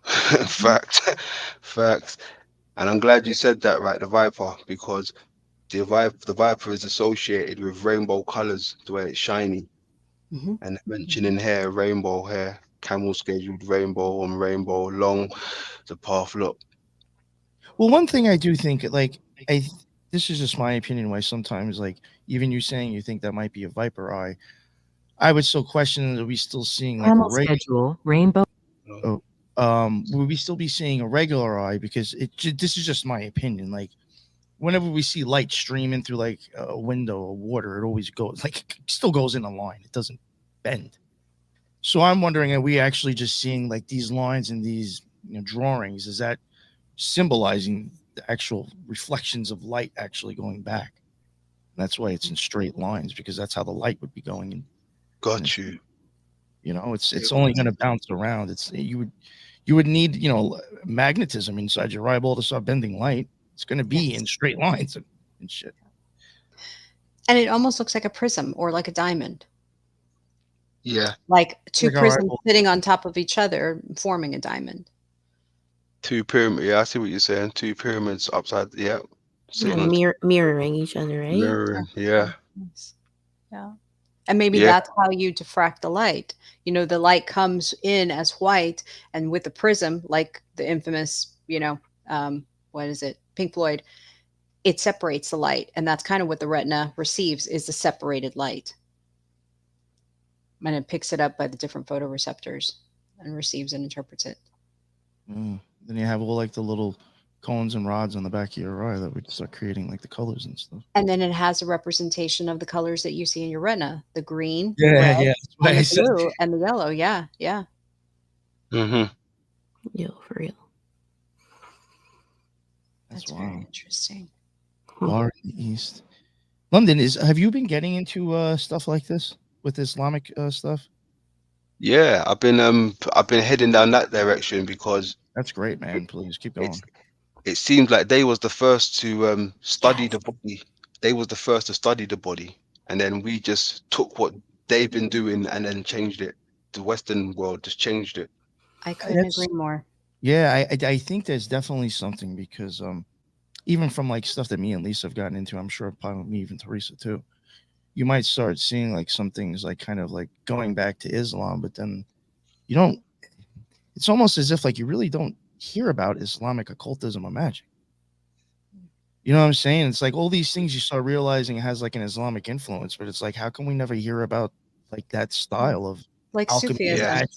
Facts. And I'm glad you said that, right? The viper, because the viper is associated with rainbow colors, the way it's shiny. And mentioning hair, rainbow hair, camel scheduled rainbow on rainbow, long the path look. Well, one thing I do think, like, this is just my opinion, why sometimes, like, even you saying you think that might be a viper eye, I would still question, are we still seeing like Camel a regular schedule, rainbow. Would we still be seeing a regular eye? Because this is just my opinion. Like, whenever we see light streaming through like a window of water, it always goes like it still goes in a line. It doesn't bend. So I'm wondering, are we actually just seeing like these lines and these drawings? Is that symbolizing the actual reflections of light actually going back? And that's why it's in straight lines, because that's how the light would be going in. Got you. It's only going to bounce around. You would need magnetism inside your eyeball to start bending light. It's going to be in straight lines and shit. And it almost looks like a prism or like a diamond. Yeah. Like two Like prisms sitting on top of each other, forming a diamond. Two pyramids. Yeah, I see what you're saying. Two pyramids upside. Yeah. Mirroring each other, right? Mirroring. Yeah. Yeah. And maybe that's how you diffract the light. The light comes in as white, and with the prism, like the infamous, what is it? Pink Floyd, it separates the light. And that's kind of what the retina receives, is the separated light. And it picks it up by the different photoreceptors and receives and interprets it. Then you have all like the little cones and rods on the back of your eye that would start creating like the colors and stuff. And then it has a representation of the colors that you see in your retina: the green, the red, and the blue, and the yellow. Yeah. Mm-hmm. Yeah, for real. That's very interesting. Far in the east. London, have you been getting into stuff like this with Islamic stuff? Yeah, I've been heading down that direction because That's great, man. Please keep going. it seems like they was the first to study Yes. the body. They was the first to study the body, and then we just took what they've been doing and then changed it. The Western world just changed it. I couldn't That's agree more. yeah. I think there's definitely something because even from like stuff that me and Lisa have gotten into, I'm sure probably me even Teresa too. You might start seeing like some things like kind of like going back to Islam, but then you don't. It's almost as if like you really don't hear about Islamic occultism or magic. You know what I'm saying? It's like all these things you start realizing has like an Islamic influence, but it's like how can we never hear about like that style of Like alchemy? Sufism.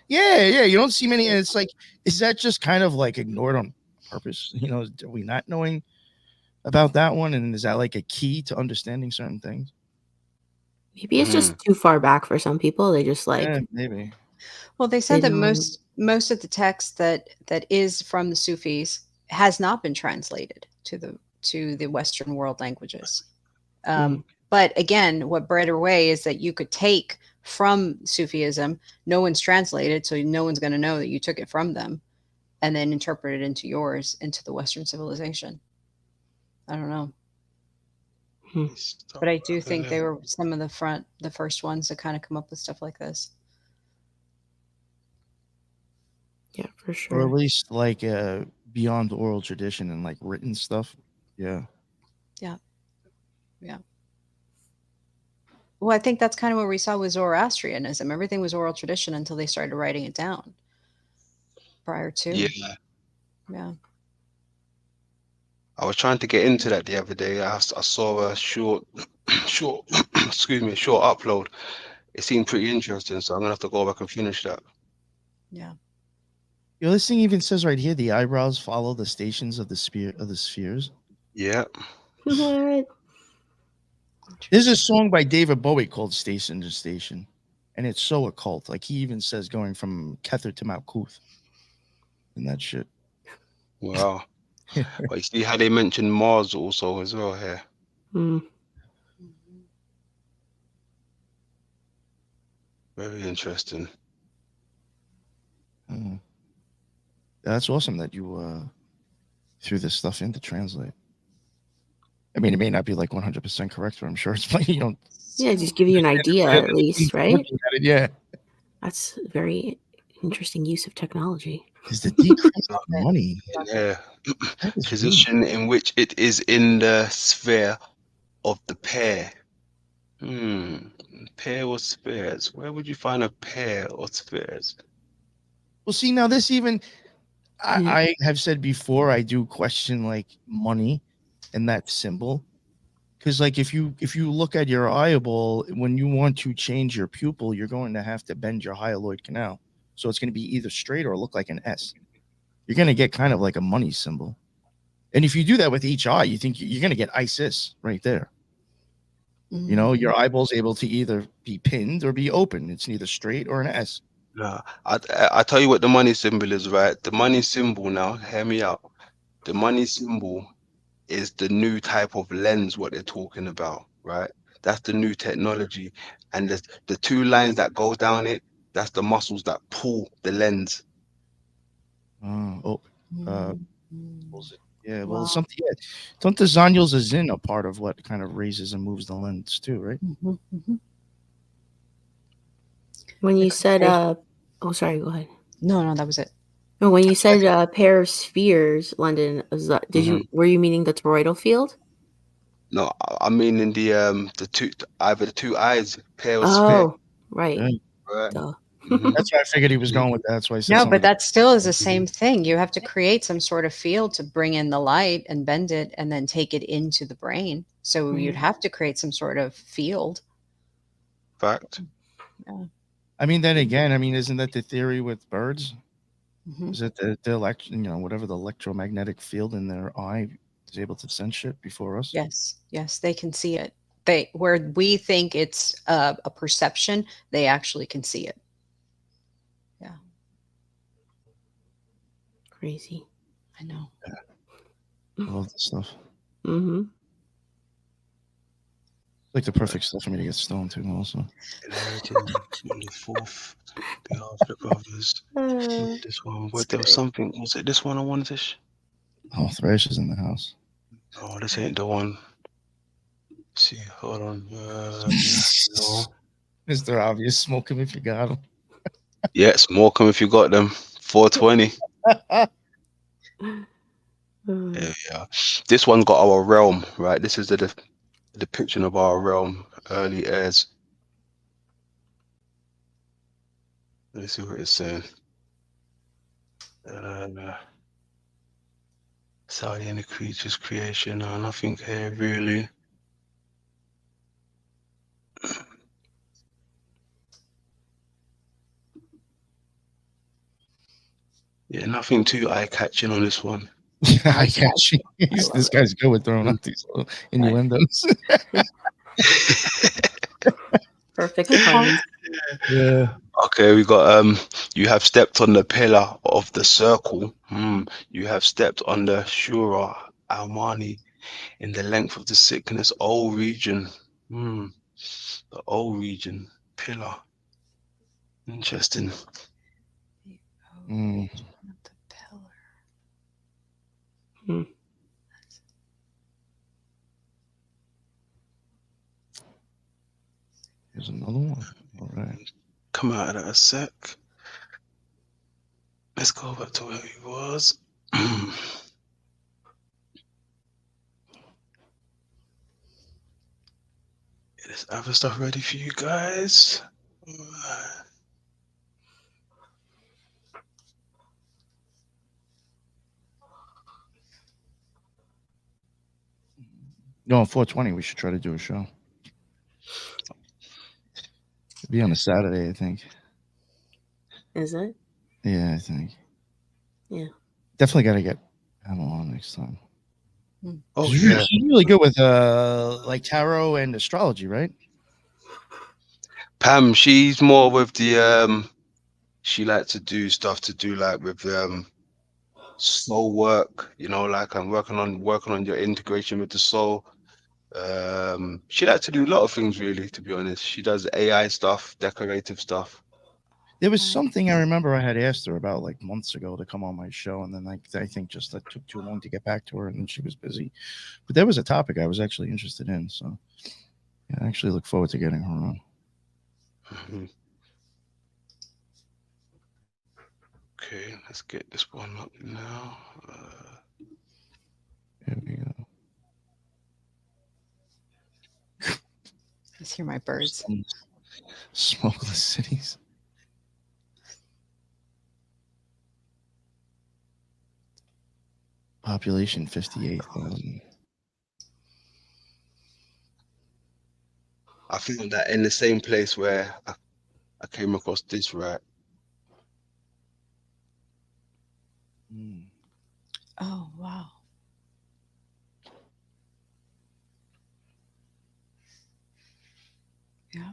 Yeah. Yeah. You don't see many, and it's like, is that just kind of like ignored on purpose? You know, are we not knowing about that one? And is that like a key to understanding certain things? Maybe it's just too far back for some people. They just like Yeah, maybe. Well, they they said that don't. most of the text that is from the Sufis has not been translated to the Western world languages. Mm. But again, what bred her way is that you could take from Sufism, no one's translated, so no one's going to know that you took it from them, and then interpret it into yours, into the Western civilization. I don't know. But I do think they were some of the first ones to kind of come up with stuff like this. Yeah, for Or sure. at least like beyond oral tradition and like written stuff. Yeah. Yeah. Yeah. Well, I think that's kind of what we saw with Zoroastrianism. Everything was oral tradition until they started writing it down. Prior to. Yeah. Yeah. I was trying to get into that the other day. I saw a short, excuse me, short upload. It seemed pretty interesting, so I'm gonna have to go back and finish that. Yeah. Yo, this thing even says right here the eyebrows follow the stations of the spheres. Yeah. What? There's a song by David Bowie called Station to Station, and it's so occult. Like he even says going from Kether to Mount Kuth and that shit. Wow. But you see how they mentioned Mars also as well here. Mm. Very interesting. That's awesome that you threw this stuff in to translate. I mean, it may not be like 100% correct, but I'm sure it's like you don't. Yeah, just give you an idea at least, right? Yeah. That's a very interesting use of technology. Is the decrease of money? Yeah. That is Position in which it is in the sphere of the pair. Pair or spheres? Where would you find a pair or spheres? Well, see, now this even Yeah. I have said before, I do question like money and that symbol. Because like if you look at your eyeball, when you want to change your pupil, you're going to have to bend your hyaloid canal. So it's going to be either straight or look like an S. You're going to get kind of like a money symbol. And if you do that with each eye, you think you're going to get ISIS right there. You know, your eyeball's able to either be pinned or be open. It's neither straight or an S. No, I tell you what the money symbol is, right? The money symbol now, hear me out. The money symbol is the new type of lens what they're talking about, right? That's the new technology. And the two lines that go down it, that's the muscles that pull the lens. Yeah, well, something. Yeah. Don't the Zanyals is in a part of what kind of raises and moves the lens too, right? When you said, oh, sorry, go ahead. No, that was it. No, when you said pair of spheres, London, were you meaning the toroidal field? No, I mean in the two, either the two eyes, pair or Oh, sphere. right. Yeah. Right. Duh. That's why I figured he was going with that. That's why I said No, something but like that still is the same thing. You have to create some sort of field to bring in the light and bend it and then take it into the brain. So you'd have to create some sort of field. Fact. Yeah. I mean, then again, I mean, isn't that the theory with birds? Mhm. Is it the whatever the electromagnetic field in their eye is able to sense shit before us? Yes, they can see it. Where we think it's a perception, they actually can see it. Yeah. Crazy. I know. I love this stuff. Mm-hmm. Like the perfect stuff for me to get stoned to, also. Inherited from the fourth behalf of the brothers. This one, but there was something. Was it this one I wanted to? Oh, Thresh is in the house. Oh, this ain't the one. See, hold on. No. Mr. Obvious, smoke him if you got him. Yeah, smoke them if you got them. 420. There we are. This one got our realm, right? This is the depiction of our realm, early heirs. Let's see what it's saying. Saudi and the creature's creation. No, nothing here really. Yeah, nothing too eye-catching on this one. Eye-catching. This guy's good with throwing out these little innuendos. Perfect puns. Yeah. Okay, we got you have stepped on the pillar of the circle. You have stepped on the Shura Almani in the length of the sickness old region. The old region pillar. Interesting. The pillar. Here's another one. All right. Come out of that a sec. Let's go back to where he was. Get this other stuff ready for you guys. No, 420, we should try to do a show. It'll be on a Saturday, I think. Is it? Yeah, I think. Yeah. Definitely got to get Emma on next time. Oh, she's really good with like tarot and astrology, right? Pam, she's more with the she likes to do stuff to do like with soul work, you know, like I'm working on your integration with the soul. She likes to do a lot of things, really, to be honest. She does AI stuff, decorative stuff. There was something I remember I had asked her about like months ago to come on my show, and then like I think just that took too long to get back to her, and then she was busy. But there was a topic I was actually interested in, so yeah, I actually look forward to getting her on. Okay, let's get this one up now. Here we go. Let's hear my birds. Smokeless cities. Population 58,000. I found that in the same place where I came across this, right? Oh, wow. Yeah.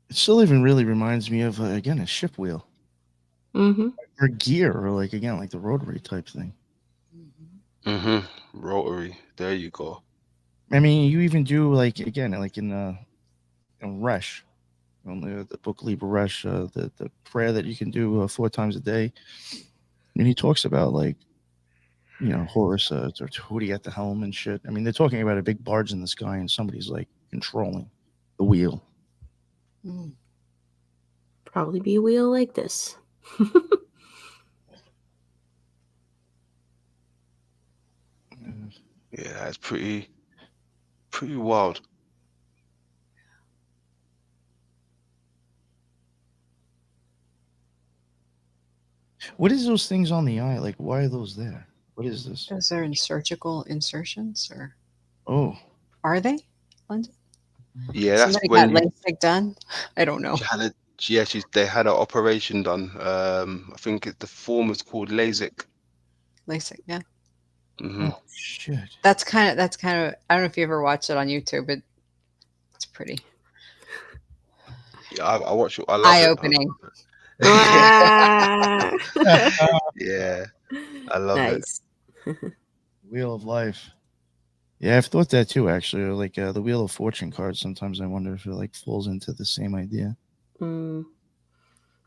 It still even really reminds me of, again, a ship wheel. Or gear, or like, again, like the rotary type thing. Rotary. There you go. I mean, you even do, like, again, like in Resh, on the book Liber Resh, the prayer that you can do 4 times a day. And he talks about, like, you know, Horus or Tahuti at the helm and shit. I mean, they're talking about a big barge in the sky and somebody's, like, controlling the wheel. Probably be a wheel like this. Yeah, that's pretty wild. What is those things on the eye? Like, why are those there? What is this? Those are surgical insertions, or Are they, London? Yeah, that's Somebody when got LASIK done. I don't know. they had an operation done. I think the form is called LASIK. LASIK, yeah. Oh shit. That's kind of. I don't know if you ever watched it on YouTube, but it's pretty. Yeah, I watch it. I love eye-opening. Yeah, I love it. Wheel of Life. Yeah, I've thought that too, actually. Like the Wheel of Fortune card, sometimes I wonder if it like falls into the same idea.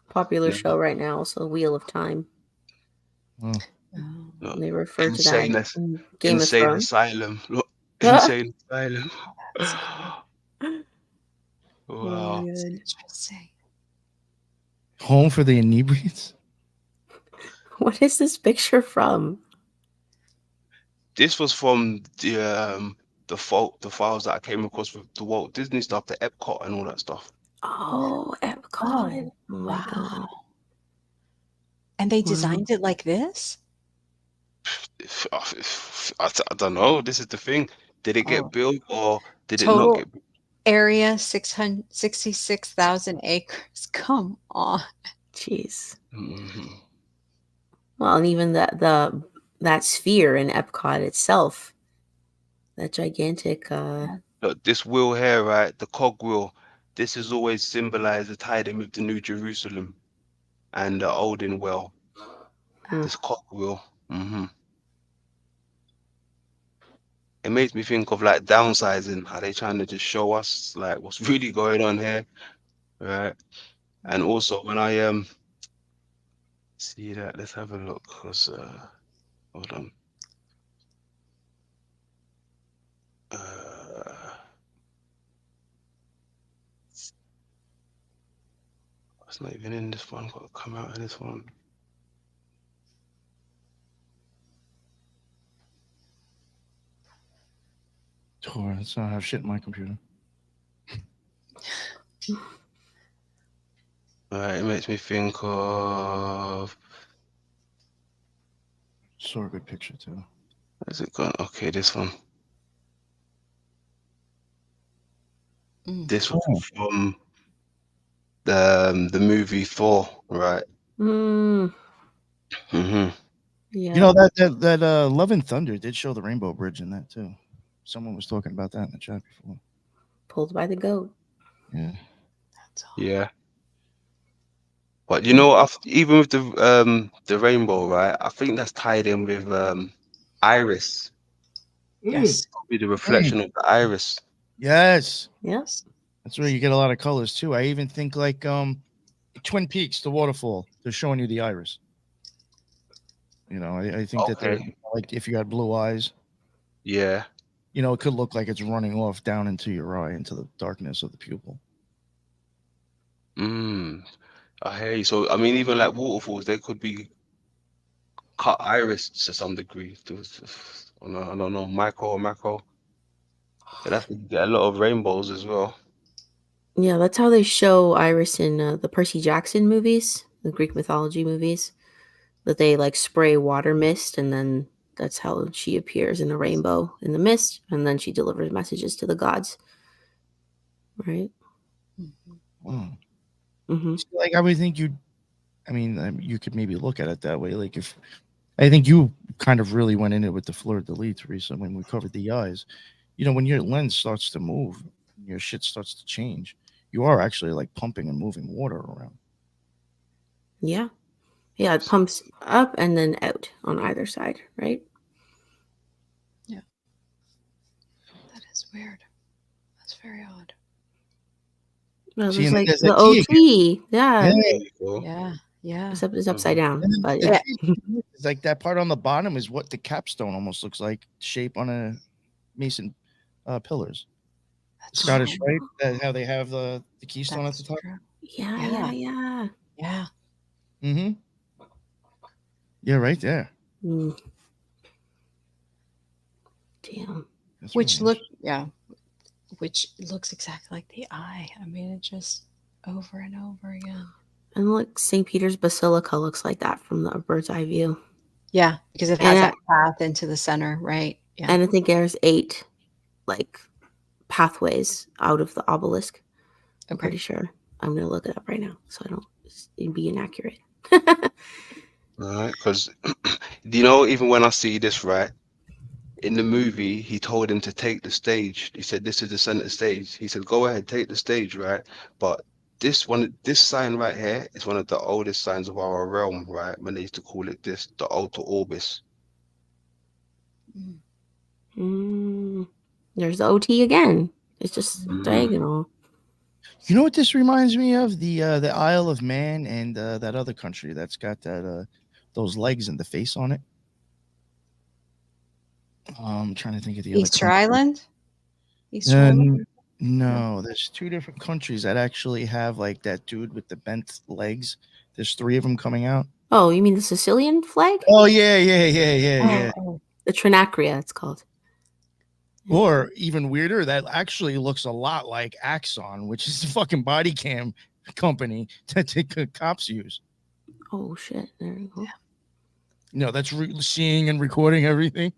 Popular show right now, so Wheel of Time. Oh. They refer to that in Game Insane of Thrones. Asylum. Look, Insane Asylum. Wow. Interesting. Home for the inebriates? What is this picture from? This was from the files that I came across with the Walt Disney stuff, the Epcot and all that stuff. Oh, Epcot. Oh my God. And they designed it like this? I don't know. This is the thing. Did it get built or did it not Total get built? area 666,000 acres. Come on. Jeez. Well, and even that sphere in Epcot itself, that gigantic. Look, this wheel here, right? The cogwheel. This is always symbolized the tied in with the New Jerusalem and the Olden well. This cogwheel. It makes me think of like downsizing. How they trying to just show us like what's really going on here, right? And also when I see that, let's have a look. Cause hold on. It's not even in this one. Got to come out in this one. Oh, that's not have shit in my computer. It makes me think of. Saw a good picture too. Where's it gone? Okay, this one. This was from the movie Thor, right? Yeah. You know that Love and Thunder did show the Rainbow Bridge in that too. Someone was talking about that in the chat before. Pulled by the goat. Yeah. Yeah. But you know, even with the rainbow, right? I think that's tied in with iris. Yes. Probably the reflection of the iris. Yes. Yes. That's where you get a lot of colors too. I even think like Twin Peaks, the waterfall, they're showing you the iris. You know, I think that they're like if you had blue eyes. Yeah. You know, it could look like it's running off down into your eye, into the darkness of the pupil. I hear you. So I mean, even like waterfalls, they could be cut iris to some degree. I don't know, micro or macro. So that's you get a lot of rainbows as well. Yeah, that's how they show Iris in the Percy Jackson movies, the Greek mythology movies. That they like spray water mist, and then that's how she appears in a rainbow in the mist, and then she delivers messages to the gods. Right? Like I would think you could maybe look at it that way. Like if I think you kind of really went in it with the fleur de lis, Teresa, when we covered the eyes. You know, when your lens starts to move, your shit starts to change. You are actually like pumping and moving water around. Yeah. Yeah, it pumps up and then out on either side, right? Yeah. That is weird. That's very odd. Well, it's like the OT. Yeah. Yeah. Except it's upside down. But yeah. It's like that part on the bottom is what the capstone almost looks like, shape on a Mason pillars. Scottish, right? That how they have the keystone at the top. Yeah. Mm-hmm. Yeah, right there. Damn. That's which looks exactly like the eye. I mean, it just over and over again. And look, St. Peter's Basilica looks like that from the bird's eye view. Yeah, because it has that path into the center, right? Yeah. And I think there's 8 like pathways out of the obelisk. I'm pretty sure. I'm gonna look it up right now so I don't be inaccurate. All right, because you know, even when I see this, right, in the movie, he told him to take the stage. He said, "This is the center stage." He said, "Go ahead, take the stage," right? But this sign right here is one of the oldest signs of our realm, right? When they used to call it the Alta Orbis. There's the OT again. It's just diagonal. You know what this reminds me of? The Isle of Man and that other country that's got that those legs and the face on it. I'm trying to think of the Easter other country. Island. Easter Island. No, there's two different countries that actually have like that dude with the bent legs. There's 3 of them coming out. Oh, you mean the Sicilian flag? Oh yeah. Oh. The Trinacria, it's called. Or even weirder, that actually looks a lot like Axon, which is the fucking body cam company that the cops use. Oh shit! There you go. No, that's seeing and recording everything.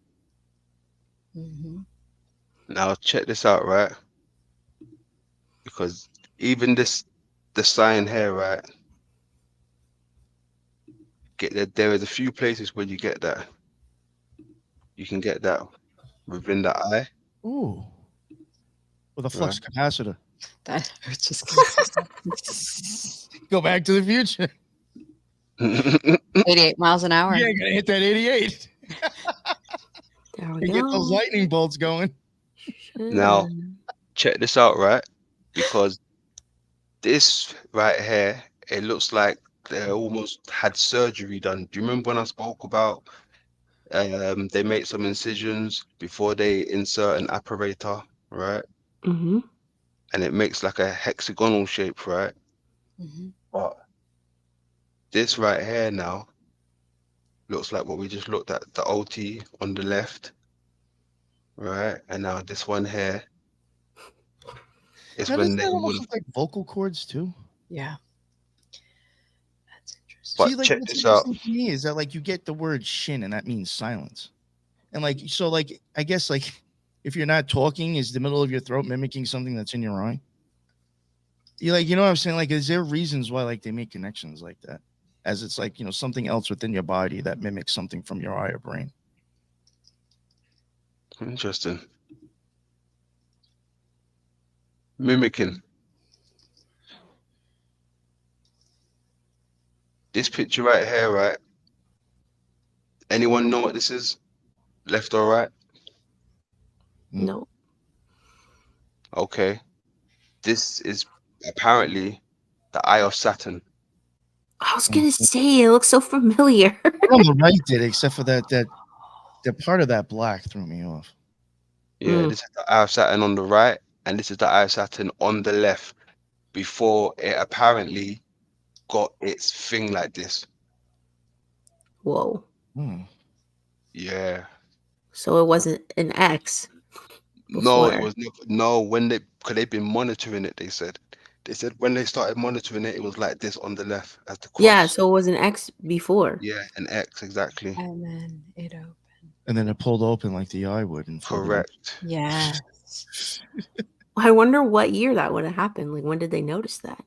Now check this out, right? Because even the sign here, right? There is a few places where you get that. You can get that within the eye. Ooh. With a flux capacitor. That I was just Go back to the future. 88 miles an hour. Yeah, gonna hit that 88. There we And go. get those lightning bolts going. Now, check this out, right? Because this right here, it looks like they almost had surgery done. Do you remember when I spoke about they make some incisions before they insert an apparator, right? Mm-hmm. And it makes like a hexagonal shape, right? But this right here now looks like what we just looked at, the OT on the left, right? And now this one here is Now, when doesn't they that would. almost look like vocal cords too? Yeah. That's interesting. But See, like, check what's this out. interesting to me is that like you get the word shin and that means silence. And like so like I guess like if you're not talking, is the middle of your throat mimicking something that's in your eye? You like, you know what I'm saying? Like, is there reasons why like they make connections like that? As it's like, you know, something else within your body that mimics something from your eye or brain. Interesting. Mimicking. This picture right here, right? Anyone know what this is? Left or right? No. Okay. This is apparently the Eye of Saturn. I was gonna say it looks so familiar. On the right did, except for that the part of that black threw me off. Yeah, this is the Eye of Saturn on the right, and this is the Eye of Saturn on the left before it apparently got its thing like this. Whoa. Yeah. So it wasn't an X. No, it before. was no, because they've been monitoring it, they said when they started monitoring it, it was like this on the left as the cross. Yeah, so it was an X before. Yeah, an X, exactly. And then it opened. And then it pulled open like the eye would. And correct. Yes. I wonder what year that would have happened. Like, when did they notice that?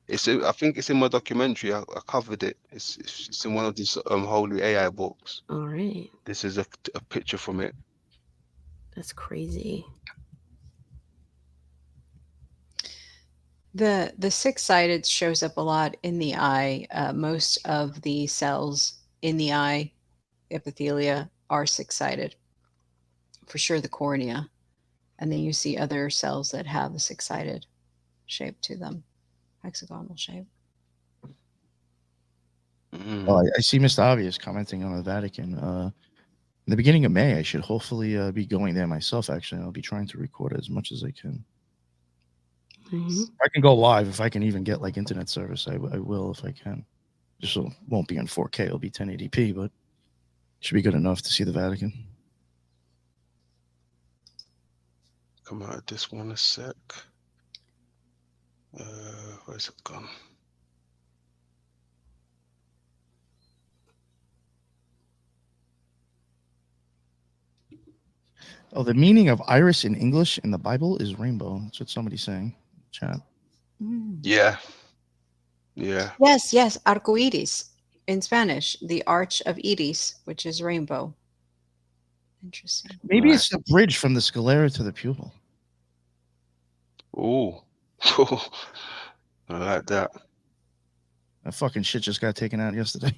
I think it's in my documentary. I covered it. It's in one of these holy AI books. All right. This is a picture from it. That's crazy. The six-sided shows up a lot in the eye. Most of the cells in the eye epithelia are six-sided. For sure the cornea. And then you see other cells that have a six-sided shape to them. Hexagonal shape. Oh, I see Mr. Obvious commenting on the Vatican. In the beginning of May, I should hopefully be going there myself, actually. I'll be trying to record as much as I can. Mm-hmm. I can go live if I can even get like internet service. I will if I can. Just so it won't be in 4K. It'll be 1080p, but it should be good enough to see the Vatican. Come out of this one a sec. Where's it gone? Oh, the meaning of iris in English in the Bible is rainbow. That's what somebody's saying. Chat. Yeah. Yeah. Yes. Arcoiris in Spanish. The arch of iris, which is rainbow. Interesting. Maybe it's the bridge from the sclera to the pupil. Ooh. I like that. That fucking shit just got taken out yesterday.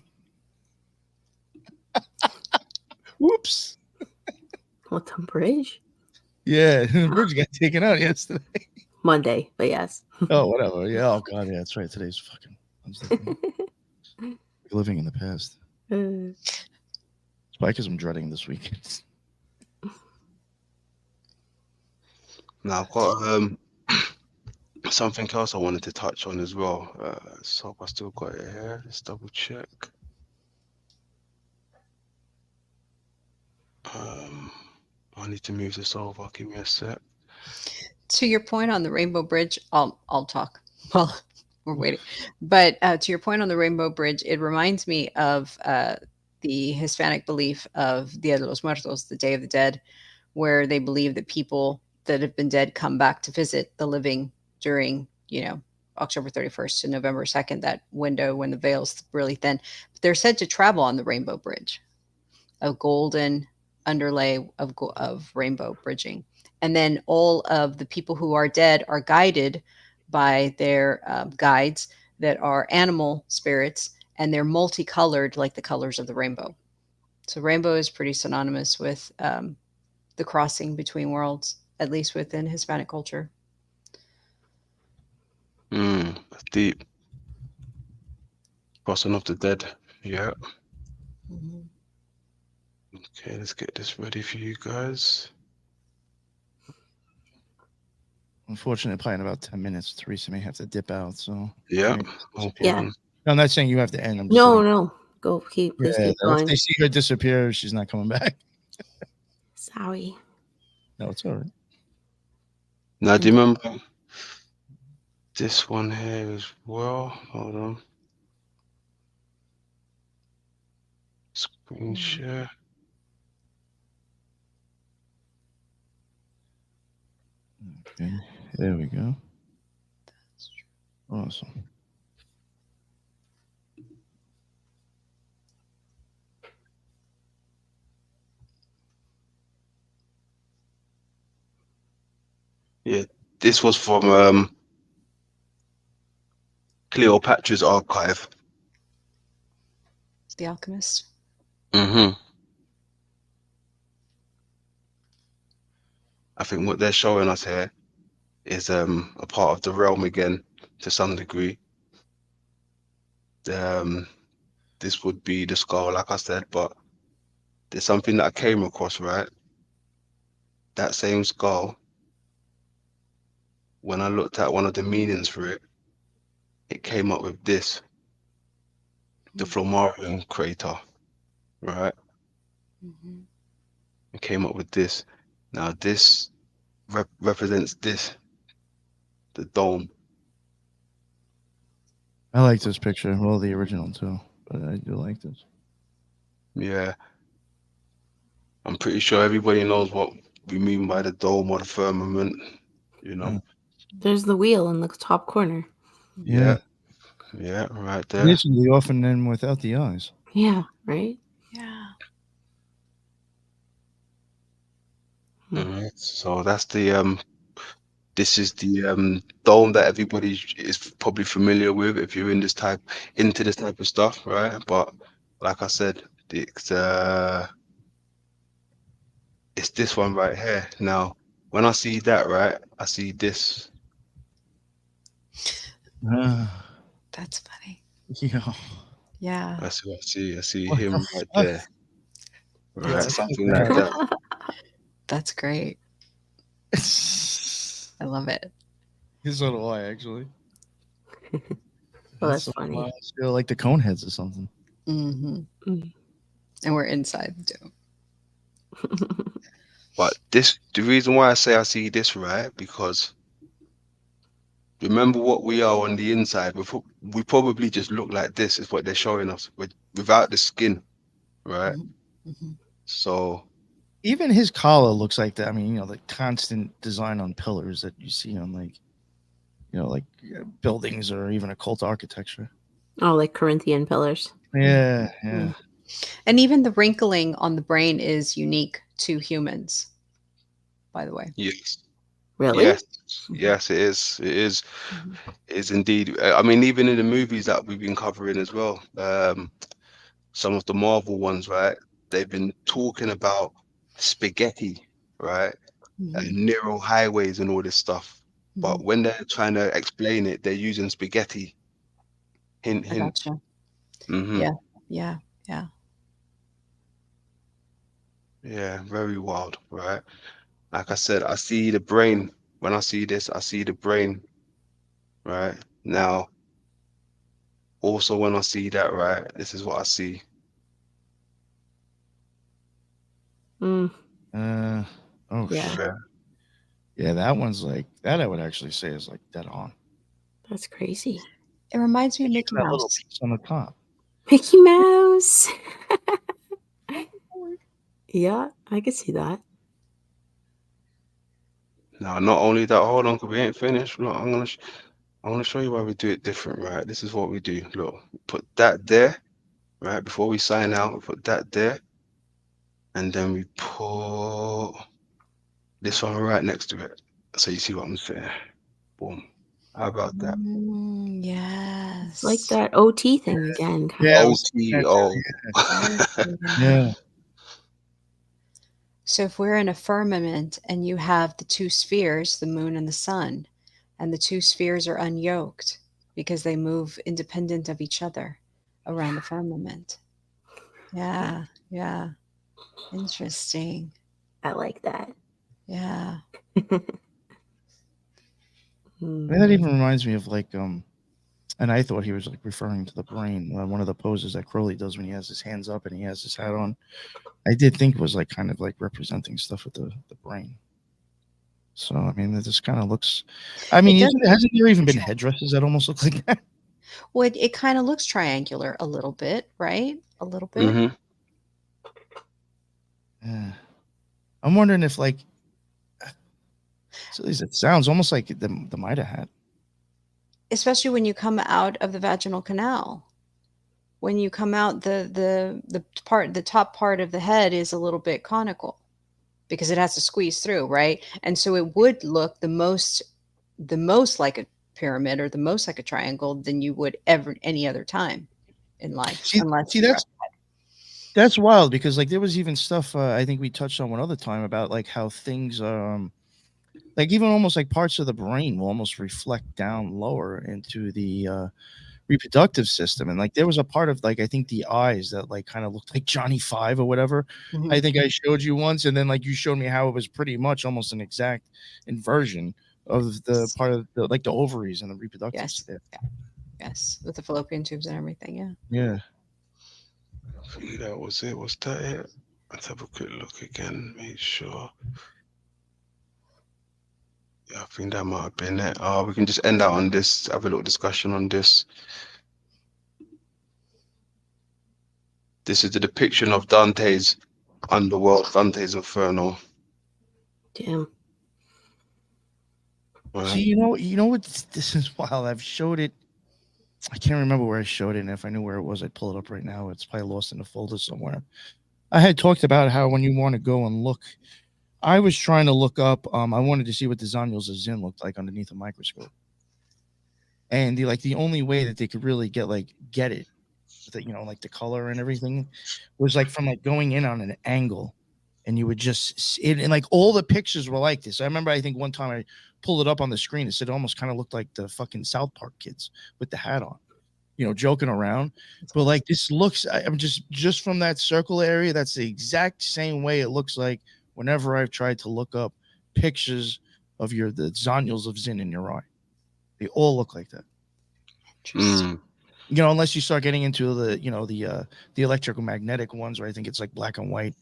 Whoops. What, the bridge? Yeah, the bridge got taken out yesterday. Monday, but yes. Oh, whatever. Yeah. Oh God. Yeah, that's right. Today's fucking Wednesday. Living in the past. Why? Because I'm dreading this weekend. Now I've got something else I wanted to touch on as well. So I still got it here. Let's double check. I need to move this over. Give me a sec. To your point on the Rainbow Bridge, I'll talk. Well, we're waiting. But to your point on the Rainbow Bridge, it reminds me of the Hispanic belief of Dia de los Muertos, the Day of the Dead, where they believe that people that have been dead come back to visit the living during, October 31st to November 2nd, that window when the veil's really thin. But they're said to travel on the Rainbow Bridge, a golden underlay of rainbow bridging. And then all of the people who are dead are guided by their guides that are animal spirits, and they're multicolored like the colors of the rainbow. So rainbow is pretty synonymous with the crossing between worlds, at least within Hispanic culture. That's deep. Crossing of the dead. Yeah. Mm-hmm. Okay, let's get this ready for you guys. Unfortunately, probably in about 10 minutes, Teresa may have to dip out. So Yeah. Yeah. I'm not saying you have to end. I'm just No. Go, please keep going. If they see her disappear, she's not coming back. Sorry. No, it's all right. Now, do you remember this one here as well? Hold on. Screen share. Okay, there we go. Awesome. Yeah, this was from Cleopatra's archive. The Alchemist. I think what they're showing us here is a part of the realm again, to some degree. This would be the skull, like I said, but there's something that I came across, right? That same skull, when I looked at one of the meanings for it, it came up with this, the Flammarion crater, right? It came up with this. Now this represents this, the dome. I like this picture. Well, the original too, but I do like this. Yeah. I'm pretty sure everybody knows what we mean by the dome or the firmament, There's the wheel in the top corner. Yeah, right there. Basically, often then without the eyes. Yeah, right? Yeah. So that's the this is the dome that everybody is probably familiar with if you're into this type of stuff, right? But like I said, it's this one right here. Now, when I see that, right, I see this. That's funny. Yeah. Yeah. That's what I see. I see What him the right fuck? there. Right, something like that. That's great. I love it. So do I, actually. Well, that's funny. I feel like the cone heads or something. And we're inside the dome. But the reason why I say I see this, right, because remember what we are on the inside. We probably just look like this, is what they're showing us, without the skin, right? So even his collar looks like that. I mean, the constant design on pillars that you see on buildings or even occult architecture. Oh, like Corinthian pillars. Yeah. And even the wrinkling on the brain is unique to humans, by the way. yes. Really? Yes, it is. It is. It is indeed. I mean, even in the movies that we've been covering as well, some of the Marvel ones, right? They've been talking about spaghetti, right? Mhm. Narrow highways and all this stuff. But Mhm. when they're trying to explain it, they're using spaghetti. Hint, I hint. gotcha. Hmm. Yeah. Yeah. Yeah. Yeah, very wild, right? Like I said, I see the brain. When I see this, I see the brain, right? Now, also when I see that, right, this is what I see. Mm, Oh yeah, shit. Yeah. Yeah, that one's like that. I would actually say is like dead on. that's crazy. It reminds me of Even Mickey that little Mouse. piece on the top. Mickey Mouse. Yeah, I could see that. Now, not only that, hold on, 'cause we ain't finished. Look, I'm gonna show you why we do it different, right? This is what we do. Look, put that there, right? Before we sign out, we put that there, and then we put this one right next to it. So you see what I'm saying? Boom. How about that? It's like Yes. that OT thing again, kind Yeah, I of. was thinking that OTO. yeah. So if we're in a firmament and you have the two spheres, the moon and the sun, and the two spheres are unyoked because they move independent of each other around the firmament. Yeah. Yeah. Interesting. I like that. Yeah. Hmm. That even reminds me of like and I thought he was like referring to the brain. One of the poses that Crowley does when he has his hands up and he has his hat on. I did think was like kind of like representing stuff with the brain. So I mean, it just kind of looks. I mean, It does. hasn't there even been headdresses that almost look like that? Well, it kind of looks triangular a little bit, right? A little bit. Hmm. Yeah. I'm wondering if like, so it sounds almost like the Mitre hat. Especially when you come out of the vaginal canal. When you come out, the top part of the head is a little bit conical because it has to squeeze through, right? And so it would look the most like a pyramid or the most like a triangle than you would ever any other time in life, unless See, you're that's wild because like there was even stuff I think we touched on one other time about like how things like even almost like parts of the brain will almost reflect down lower into the reproductive system. And like there was a part of like I think the eyes that like kind of looked like Johnny Five or whatever. I think I showed you once, and then like you showed me how it was pretty much almost an exact inversion of the part of the like the ovaries and the reproductive yes, system. yeah, yes, with the fallopian tubes and everything. Yeah. Yeah. I think that was it. Was that it? Let's have a quick look again. Make sure. Yeah, I think that might have been it. We can just end out on this. Have a little discussion on this. This is the depiction of Dante's underworld, Dante's Inferno. Damn. Right? See, you know what? This is wild. I've showed it. I can't remember where I showed it, and if I knew where it was, I'd pull it up right now. It's probably lost in a folder somewhere. I had talked about how when you want to go and look, I was trying to look up. I wanted to see what the Zonyals of Zin looked like underneath a microscope, and the only way that they could really get it, that like the color and everything, was like from like going in on an angle, and you would just see it, and like all the pictures were like this. I remember I think one time I pulled it up on the screen. It said it almost kind of looked like the fucking South Park kids with the hat on, joking around. But like this looks, I'm just from that circle area, that's the exact same way it looks like whenever I've tried to look up pictures of the Zonyals of Zin in your eye. They all look like that. Interesting. Unless you start getting into the electromagnetic ones, where I think it's like black and white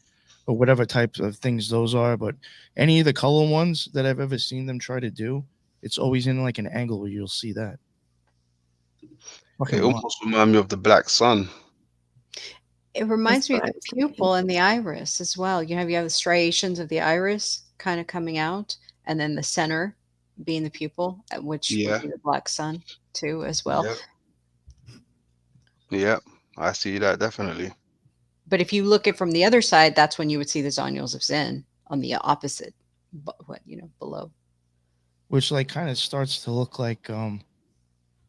or whatever type of things those are. But any of the color ones that I've ever seen them try to do, it's always in like an angle where you'll see that. It almost reminds me of the Black Sun. It reminds me of what I the was thinking. pupil and the iris as well. You have the striations of the iris kind of coming out, and then the center being the pupil, which would be the black sun too, as well. Yeah, I see that definitely. But if you look at from the other side, that's when you would see the Zonyals of Zen on the opposite, below. Which like kind of starts to look like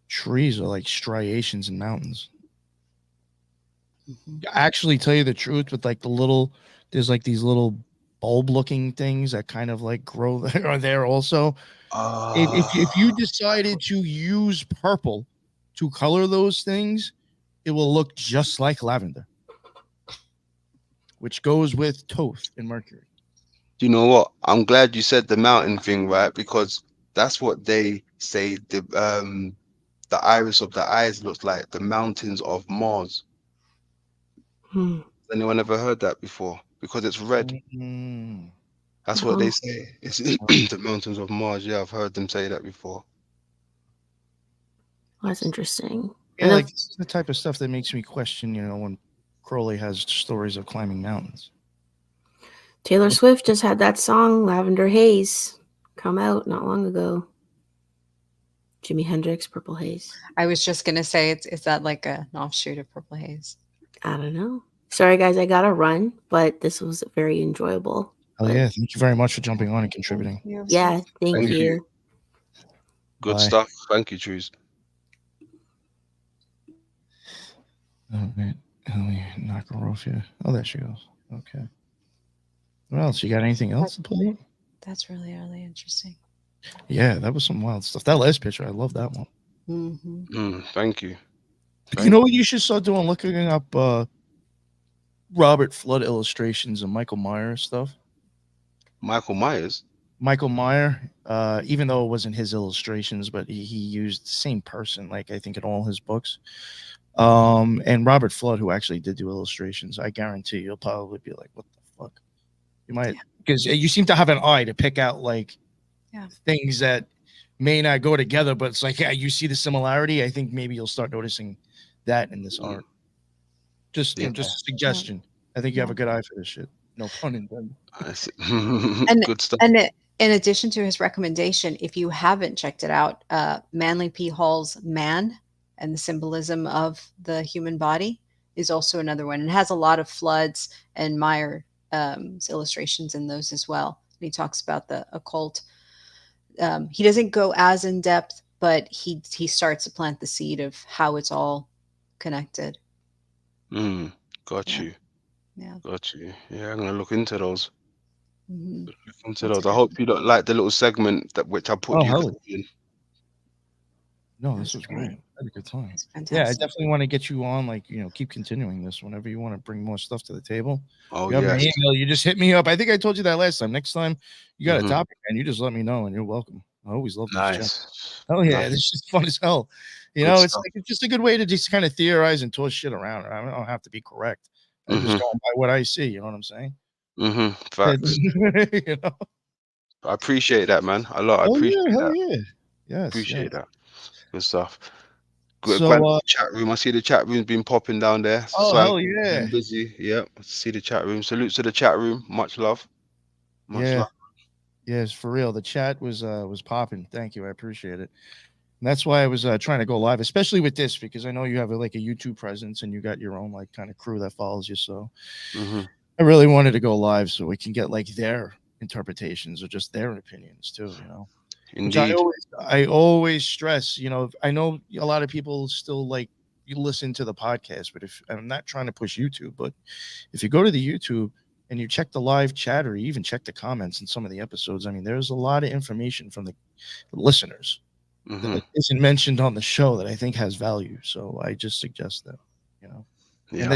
trees or like striations in mountains. Actually, tell you the truth, with like there's like these little bulb-looking things that kind of like grow are there also. If you decided to use purple to color those things, it will look just like lavender, which goes with Thoth and Mercury. Do you know what? I'm glad you said the mountain thing, right? Because that's what they say. The iris of the eyes looks like the mountains of Mars. Hmm. Has anyone ever heard that before? Because it's red. That's what they say. It's the mountains of Mars. Yeah, I've heard them say that before. That's interesting. Yeah, like this is the type of stuff that makes me question, when Crowley has stories of climbing mountains. Taylor Swift just had that song Lavender Haze come out not long ago. Jimi Hendrix, Purple Haze. I was just gonna say, is that like an offshoot of Purple Haze? I don't know. Sorry guys, I gotta run, but this was very enjoyable. Oh yeah, thank you very much for jumping on and contributing. Yeah, thank you. Good Bye. stuff. Thank you, Trees. Oh man, let me knock her off here. Oh, there she goes. Okay. What else? You got anything else to put in? That's really interesting. Yeah, that was some wild stuff. That last picture, I love that one. Thank you. You know what you should start doing? Looking up Robert Flood illustrations and Michael Myers stuff. Michael Myers? Michael Meyer, even though it wasn't his illustrations, but he used the same person, like I think in all his books. And Robert Flood, who actually did do illustrations, I guarantee you'll probably be like, what the fuck? You might, because you seem to have an eye to pick out like things that may not go together, but it's like, yeah, you see the similarity. I think maybe you'll start noticing that in this art. Just a suggestion. I think you have a good eye for this shit. No pun intended. Good stuff. And in addition to his recommendation, if you haven't checked it out, Manly P. Hall's Man and the Symbolism of the Human Body is also another one. It has a lot of Floods and Meyer illustrations in those as well. And he talks about the occult. He doesn't go as in depth, but he starts to plant the seed of how it's all connected. Got you. Yeah. Got you. Yeah, I'm gonna look into those. Look into That's those. I hope you don't like the little segment which I put you in. No, this was great. I had a good time. Fantastic. Yeah, I definitely want to get you on, like, keep continuing this whenever you want to bring more stuff to the table. Oh, you have my yes. email, you just hit me up. I think I told you that last time. Next time you got a topic, man, you just let me know and you're welcome. I always love this chat. Oh yeah, this is fun as hell. It's like it's just a good way to just kind of theorize and toss shit around. I don't have to be correct. I'm just going by what I see, you know what I'm saying? Facts. I appreciate that, man. A lot. I appreciate that. Yeah. Yes. Appreciate that. Good stuff. Good. So, chat room. I see the chat room's been popping down there. Oh, hell yeah. Been busy. Yeah. I see the chat room. Salutes to the chat room. Much love. Much love. Yes, for real. The chat was popping. Thank you. I appreciate it. And that's why I was trying to go live, especially with this, because I know you have like a YouTube presence and you got your own like kind of crew that follows you. So I really wanted to go live so we can get like their interpretations or just their opinions too, Indeed. I always stress, I know a lot of people still like you listen to the podcast, but if I'm not trying to push YouTube, but if you go to the YouTube and you check the live chat or you even check the comments in some of the episodes, I mean, there's a lot of information from the listeners that isn't mentioned on the show that I think has value. So I just suggest that, Yeah.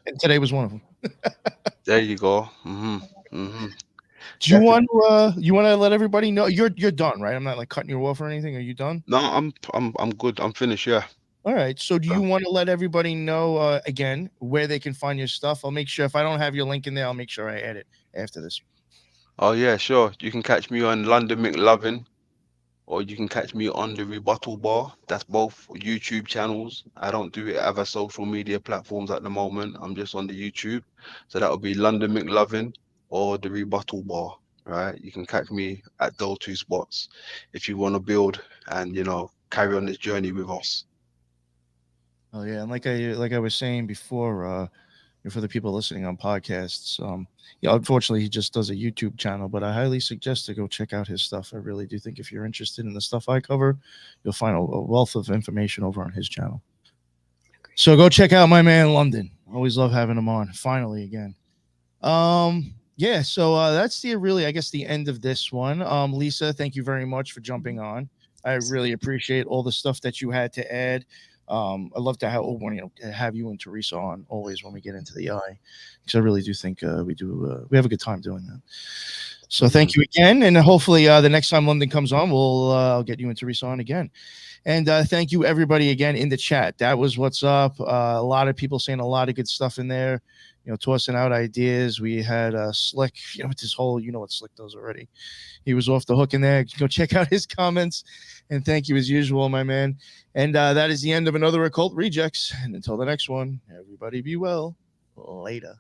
And today was one of them. There you go. Do you want to let everybody know you're done, right? I'm not like cutting you off or anything. Are you done? No, I'm good. I'm finished. Yeah. All right. So do you want to let everybody know again where they can find your stuff? I'll make sure if I don't have your link in there, I'll make sure I add it after this. Oh yeah, sure. You can catch me on London Mclovin, or you can catch me on the Rebuttal Bar. That's both YouTube channels. I don't do it other social media platforms at the moment. I'm just on the YouTube. So that'll be London Mclovin or the Rebuttal Bar, right? You can catch me at those two spots if you want to build and carry on this journey with us. Oh yeah, and like I was saying before, for the people listening on podcasts, unfortunately he just does a YouTube channel, but I highly suggest to go check out his stuff. I really do think if you're interested in the stuff I cover, you'll find a wealth of information over on his channel. So go check out my man London. Always love having him on. Finally again. Yeah, so that's the really, I guess, the end of this one. Lisa, thank you very much for jumping on. I really appreciate all the stuff that you had to add. I love to have you and Teresa on always when we get into the eye, because I really do think we have a good time doing that. So thank you again, and hopefully the next time London comes on, I'll get you and Teresa on again. And thank you everybody again in the chat. That was what's up. A lot of people saying a lot of good stuff in there. Tossing out ideas. We had Slick, with this whole, what Slick does already. He was off the hook in there. Go check out his comments. And thank you as usual, my man. And that is the end of another Occult Rejects. And until the next one, everybody be well. Later.